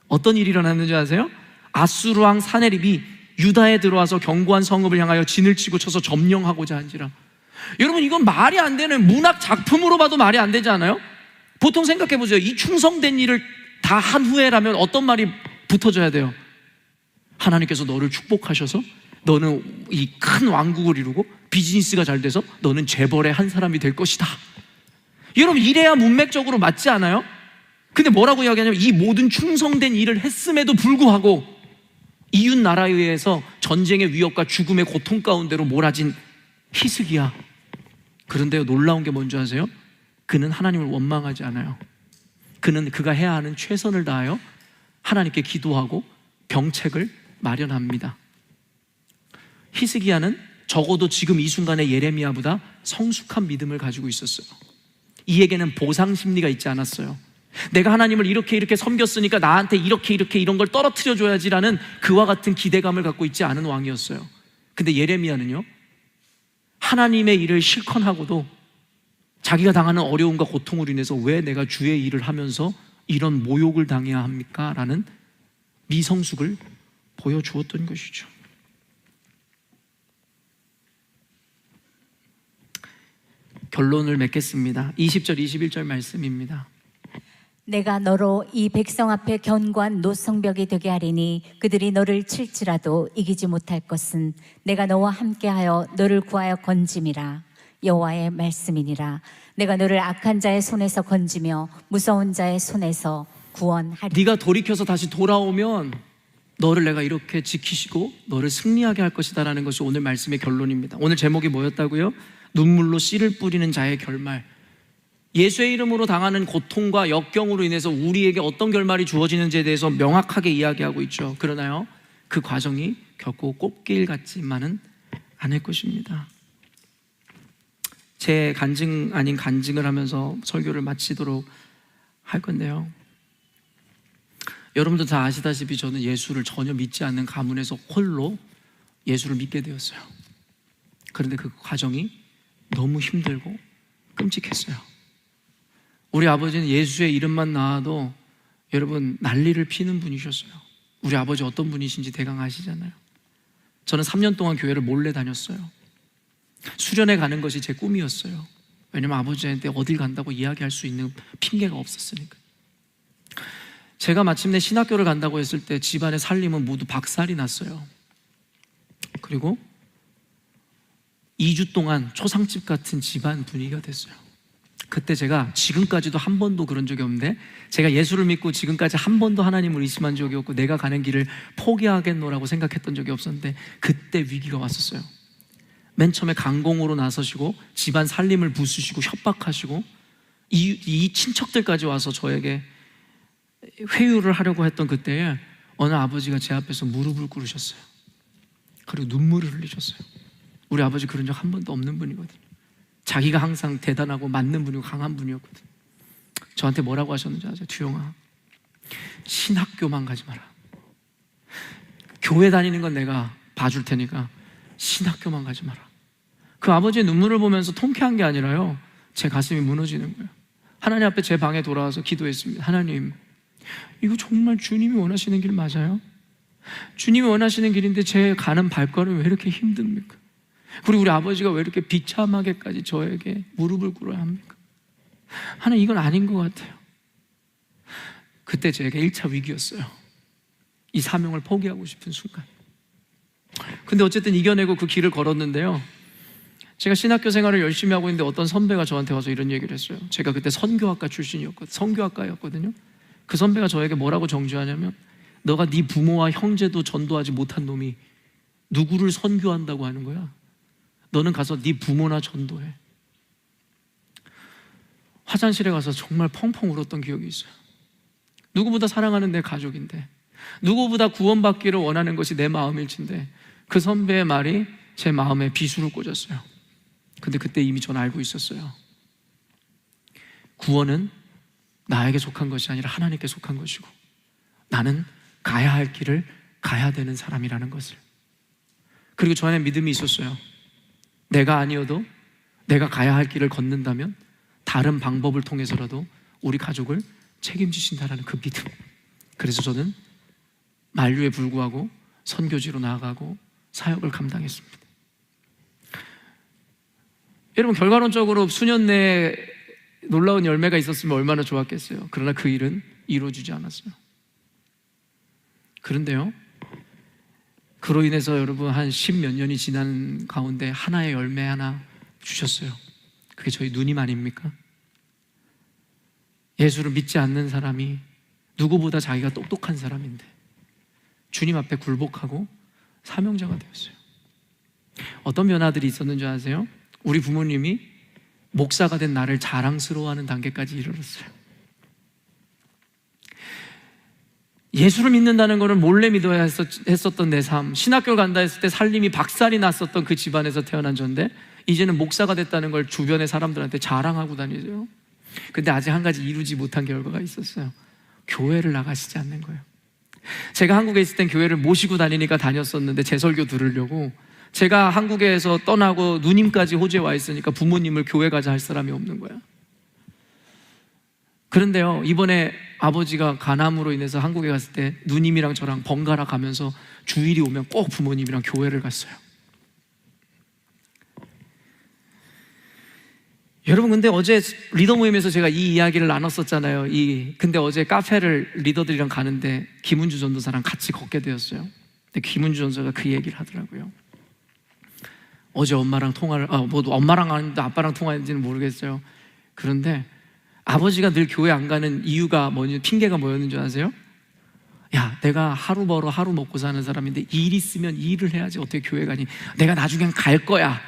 어떤 일이 일어났는지 아세요? 아수르 왕 사네립이 유다에 들어와서 견고한 성읍을 향하여 진을 치고 쳐서 점령하고자 한지라. 여러분, 이건 말이 안 되는 문학 작품으로 봐도 말이 안 되지 않아요? 보통 생각해 보세요. 이 충성된 일을 다 한 후에라면 어떤 말이 붙어져야 돼요? 하나님께서 너를 축복하셔서 너는 이 큰 왕국을 이루고 비즈니스가 잘 돼서 너는 재벌의 한 사람이 될 것이다. 여러분, 이래야 문맥적으로 맞지 않아요? 근데 뭐라고 이야기하냐면, 이 모든 충성된 일을 했음에도 불구하고 이웃 나라에 의해서 전쟁의 위협과 죽음의 고통 가운데로 몰아진 히스기야. 그런데요, 놀라운 게 뭔지 아세요? 그는 하나님을 원망하지 않아요. 그는 그가 해야 하는 최선을 다하여 하나님께 기도하고 병책을 마련합니다. 히스기야는 적어도 지금 이 순간에 예레미야보다 성숙한 믿음을 가지고 있었어요. 이에게는 보상 심리가 있지 않았어요. 내가 하나님을 이렇게 섬겼으니까 나한테 이렇게 이런 걸 떨어뜨려 줘야지라는 그와 같은 기대감을 갖고 있지 않은 왕이었어요. 근데 예레미야는요, 하나님의 일을 실컷하고도 자기가 당하는 어려움과 고통으로 인해서 왜 내가 주의 일을 하면서 이런 모욕을 당해야 합니까? 라는 미성숙을 보여주었던 것이죠. 결론을 맺겠습니다. 20절 21절 말씀입니다. 내가 너로 이 백성 앞에 견고한 노성벽이 되게 하리니 그들이 너를 칠지라도 이기지 못할 것은 내가 너와 함께하여 너를 구하여 건짐이라. 여호와의 말씀이니라. 내가 너를 악한 자의 손에서 건지며 무서운 자의 손에서 구원하리. 네가 돌이켜서 다시 돌아오면 너를 내가 이렇게 지키시고 너를 승리하게 할 것이다 라는 것이 오늘 말씀의 결론입니다. 오늘 제목이 뭐였다고요? 눈물로 씨를 뿌리는 자의 결말. 예수의 이름으로 당하는 고통과 역경으로 인해서 우리에게 어떤 결말이 주어지는지에 대해서 명확하게 이야기하고 있죠. 그러나요, 그 과정이 결코 꽃길 같지만은 않을 것입니다. 제 간증 아닌 간증을 하면서 설교를 마치도록 할 건데요, 여러분도 다 아시다시피 저는 예수를 전혀 믿지 않는 가문에서 홀로 예수를 믿게 되었어요. 그런데 그 과정이 너무 힘들고 끔찍했어요. 우리 아버지는 예수의 이름만 나와도 여러분 난리를 피는 분이셨어요. 우리 아버지 어떤 분이신지 대강 아시잖아요. 저는 3년 동안 교회를 몰래 다녔어요. 수련회 가는 것이 제 꿈이었어요. 왜냐면 아버지한테 어딜 간다고 이야기할 수 있는 핑계가 없었으니까. 제가 마침내 신학교를 간다고 했을 때 집안의 살림은 모두 박살이 났어요. 그리고 2주 동안 초상집 같은 집안 분위기가 됐어요. 그때 제가 지금까지도 한 번도 그런 적이 없는데, 제가 예수를 믿고 지금까지 한 번도 하나님을 의심한 적이 없고 내가 가는 길을 포기하겠노라고 생각했던 적이 없었는데, 그때 위기가 왔었어요. 맨 처음에 강공으로 나서시고 집안 살림을 부수시고 협박하시고 이 친척들까지 와서 저에게 회유를 하려고 했던 그때에 어느 아버지가 제 앞에서 무릎을 꿇으셨어요. 그리고 눈물을 흘리셨어요. 우리 아버지 그런 적 한 번도 없는 분이거든요. 자기가 항상 대단하고 맞는 분이고 강한 분이었거든요. 저한테 뭐라고 하셨는지 아세요? 주영아, 신학교만 가지 마라. 교회 다니는 건 내가 봐줄 테니까 신학교만 가지 마라. 그 아버지의 눈물을 보면서 통쾌한 게 아니라요, 제 가슴이 무너지는 거예요. 하나님 앞에 제 방에 돌아와서 기도했습니다. 하나님, 이거 정말 주님이 원하시는 길 맞아요? 주님이 원하시는 길인데 제 가는 발걸음이 왜 이렇게 힘듭니까? 그리고 우리 아버지가 왜 이렇게 비참하게까지 저에게 무릎을 꿇어야 합니까? 하나님, 이건 아닌 것 같아요. 그때 제게 1차 위기였어요. 이 사명을 포기하고 싶은 순간. 근데 어쨌든 이겨내고 그 길을 걸었는데요, 제가 신학교 생활을 열심히 하고 있는데 어떤 선배가 저한테 와서 이런 얘기를 했어요. 제가 그때 선교학과 출신이었거든요. 선교학과였거든요. 그 선배가 저에게 뭐라고 정죄하냐면, 너가 네 부모와 형제도 전도하지 못한 놈이 누구를 선교한다고 하는 거야? 너는 가서 네 부모나 전도해. 화장실에 가서 정말 펑펑 울었던 기억이 있어요. 누구보다 사랑하는 내 가족인데, 누구보다 구원받기를 원하는 것이 내 마음일진데, 그 선배의 말이 제 마음에 비수를 꽂았어요. 근데 그때 이미 전 알고 있었어요. 구원은 나에게 속한 것이 아니라 하나님께 속한 것이고 나는 가야 할 길을 가야 되는 사람이라는 것을. 그리고 저 안에 믿음이 있었어요. 내가 아니어도 내가 가야 할 길을 걷는다면 다른 방법을 통해서라도 우리 가족을 책임지신다라는 그 믿음. 그래서 저는 만류에 불구하고 선교지로 나아가고 사역을 감당했습니다. 여러분, 결과론적으로 수년 내에 놀라운 열매가 있었으면 얼마나 좋았겠어요. 그러나 그 일은 이루어지지 않았어요. 그런데요, 그로 인해서 여러분 한 10몇 년이 지난 가운데 하나의 열매 하나 주셨어요. 그게 저희 누님 아닙니까? 예수를 믿지 않는 사람이 누구보다 자기가 똑똑한 사람인데 주님 앞에 굴복하고 사명자가 되었어요. 어떤 변화들이 있었는지 아세요? 우리 부모님이 목사가 된 나를 자랑스러워하는 단계까지 이르렀어요. 예수를 믿는다는 것을 몰래 믿어야 했었던 내 삶, 신학교를 간다 했을 때 살림이 박살이 났었던 그 집안에서 태어난 저인데 이제는 목사가 됐다는 걸 주변의 사람들한테 자랑하고 다니죠. 근데 아직 한 가지 이루지 못한 결과가 있었어요. 교회를 나가시지 않는 거예요. 제가 한국에 있을 땐 교회를 모시고 다니니까 다녔었는데 제 설교 들으려고. 제가 한국에서 떠나고 누님까지 호주에 와 있으니까 부모님을 교회 가자 할 사람이 없는 거야. 그런데요, 이번에 아버지가 간암으로 인해서 한국에 갔을 때 누님이랑 저랑 번갈아 가면서 주일이 오면 꼭 부모님이랑 교회를 갔어요. 여러분, 근데 어제 리더 모임에서 제가 이 이야기를 나눴었잖아요. 근데 어제 카페를 리더들이랑 가는데 김은주 전도사랑 같이 걷게 되었어요. 근데 김은주 전도사가 그 얘기를 하더라고요. 어제 엄마랑 통화를, 엄마랑 아닌데 아빠랑 통화했는지는 모르겠어요. 그런데 아버지가 늘 교회 안 가는 이유가 핑계가 뭐였는지 아세요? 야, 내가 하루 벌어 하루 먹고 사는 사람인데 일 있으면 일을 해야지 어떻게 교회 가니? 내가 나중엔 갈 거야.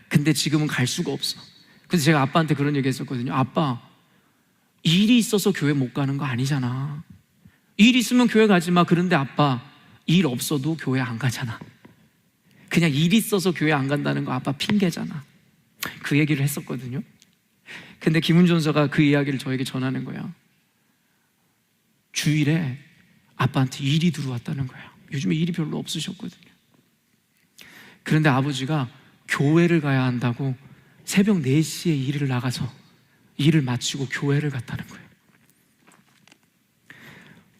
근데 지금은 갈 수가 없어. 그래서 제가 아빠한테 그런 얘기 했었거든요. 아빠, 일이 있어서 교회 못 가는 거 아니잖아. 일 있으면 교회 가지 마. 그런데 아빠, 일 없어도 교회 안 가잖아. 그냥 일 있어서 교회 안 간다는 거 아빠 핑계잖아. 그 얘기를 했었거든요. 근데 김은전서가 그 이야기를 저에게 전하는 거야. 주일에 아빠한테 일이 들어왔다는 거야. 요즘에 일이 별로 없으셨거든요. 그런데 아버지가 교회를 가야 한다고 새벽 4시에 일을 나가서 일을 마치고 교회를 갔다는 거예요.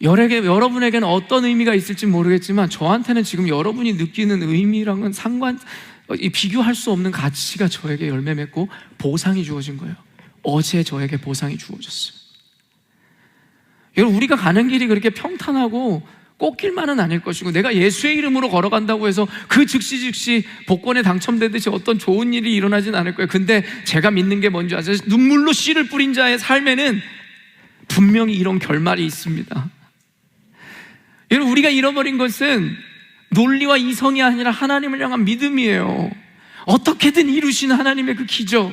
여러분에게는 어떤 의미가 있을지 모르겠지만 저한테는 지금 여러분이 느끼는 의미랑은 비교할 수 없는 가치가 저에게 열매 맺고 보상이 주어진 거예요. 어제 저에게 보상이 주어졌어요. 여러분, 우리가 가는 길이 그렇게 평탄하고 꽃길만은 아닐 것이고 내가 예수의 이름으로 걸어간다고 해서 그 즉시 복권에 당첨되듯이 어떤 좋은 일이 일어나진 않을 거예요. 근데 제가 믿는 게 뭔지 아세요? 눈물로 씨를 뿌린 자의 삶에는 분명히 이런 결말이 있습니다. 여러분, 우리가 잃어버린 것은 논리와 이성이 아니라 하나님을 향한 믿음이에요. 어떻게든 이루시는 하나님의 그 기적.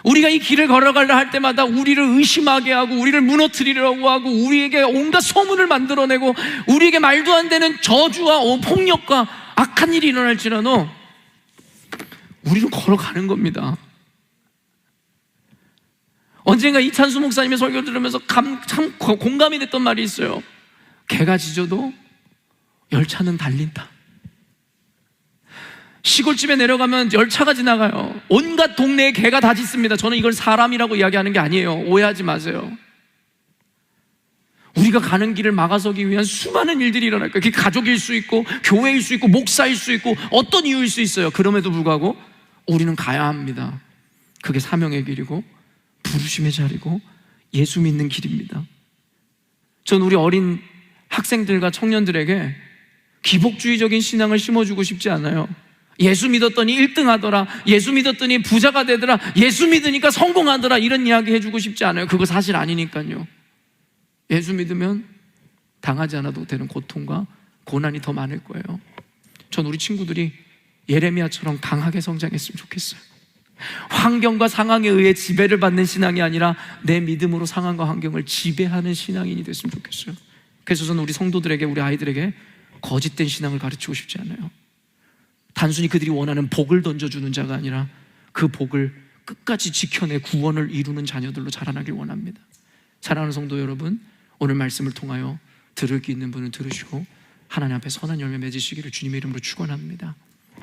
우리가 이 길을 걸어가려 할 때마다 우리를 의심하게 하고 우리를 무너뜨리려고 하고 우리에게 온갖 소문을 만들어내고 우리에게 말도 안 되는 저주와 폭력과 악한 일이 일어날지라도 우리는 걸어가는 겁니다. 언젠가 이찬수 목사님의 설교를 들으면서 참 공감이 됐던 말이 있어요. 개가 짖어도 열차는 달린다. 시골집에 내려가면 열차가 지나가요. 온갖 동네에 개가 다 짖습니다. 저는 이걸 사람이라고 이야기하는 게 아니에요. 오해하지 마세요. 우리가 가는 길을 막아서기 위한 수많은 일들이 일어날 거예요. 그게 가족일 수 있고 교회일 수 있고 목사일 수 있고 어떤 이유일 수 있어요. 그럼에도 불구하고 우리는 가야 합니다. 그게 사명의 길이고 부르심의 자리고 예수 믿는 길입니다. 전 우리 어린 학생들과 청년들에게 기복주의적인 신앙을 심어주고 싶지 않아요. 예수 믿었더니 1등 하더라, 예수 믿었더니 부자가 되더라, 예수 믿으니까 성공하더라, 이런 이야기 해주고 싶지 않아요. 그거 사실 아니니까요. 예수 믿으면 당하지 않아도 되는 고통과 고난이 더 많을 거예요. 전 우리 친구들이 예레미야처럼 강하게 성장했으면 좋겠어요. 환경과 상황에 의해 지배를 받는 신앙이 아니라 내 믿음으로 상황과 환경을 지배하는 신앙인이 됐으면 좋겠어요. 그래서 저는 우리 성도들에게, 우리 아이들에게 거짓된 신앙을 가르치고 싶지 않아요. 단순히 그들이 원하는 복을 던져주는 자가 아니라 그 복을 끝까지 지켜내 구원을 이루는 자녀들로 자라나길 원합니다. 사랑하는 성도 여러분, 오늘 말씀을 통하여 들을 귀 있는 분은 들으시고 하나님 앞에 선한 열매 맺으시기를 주님의 이름으로 축원합니다.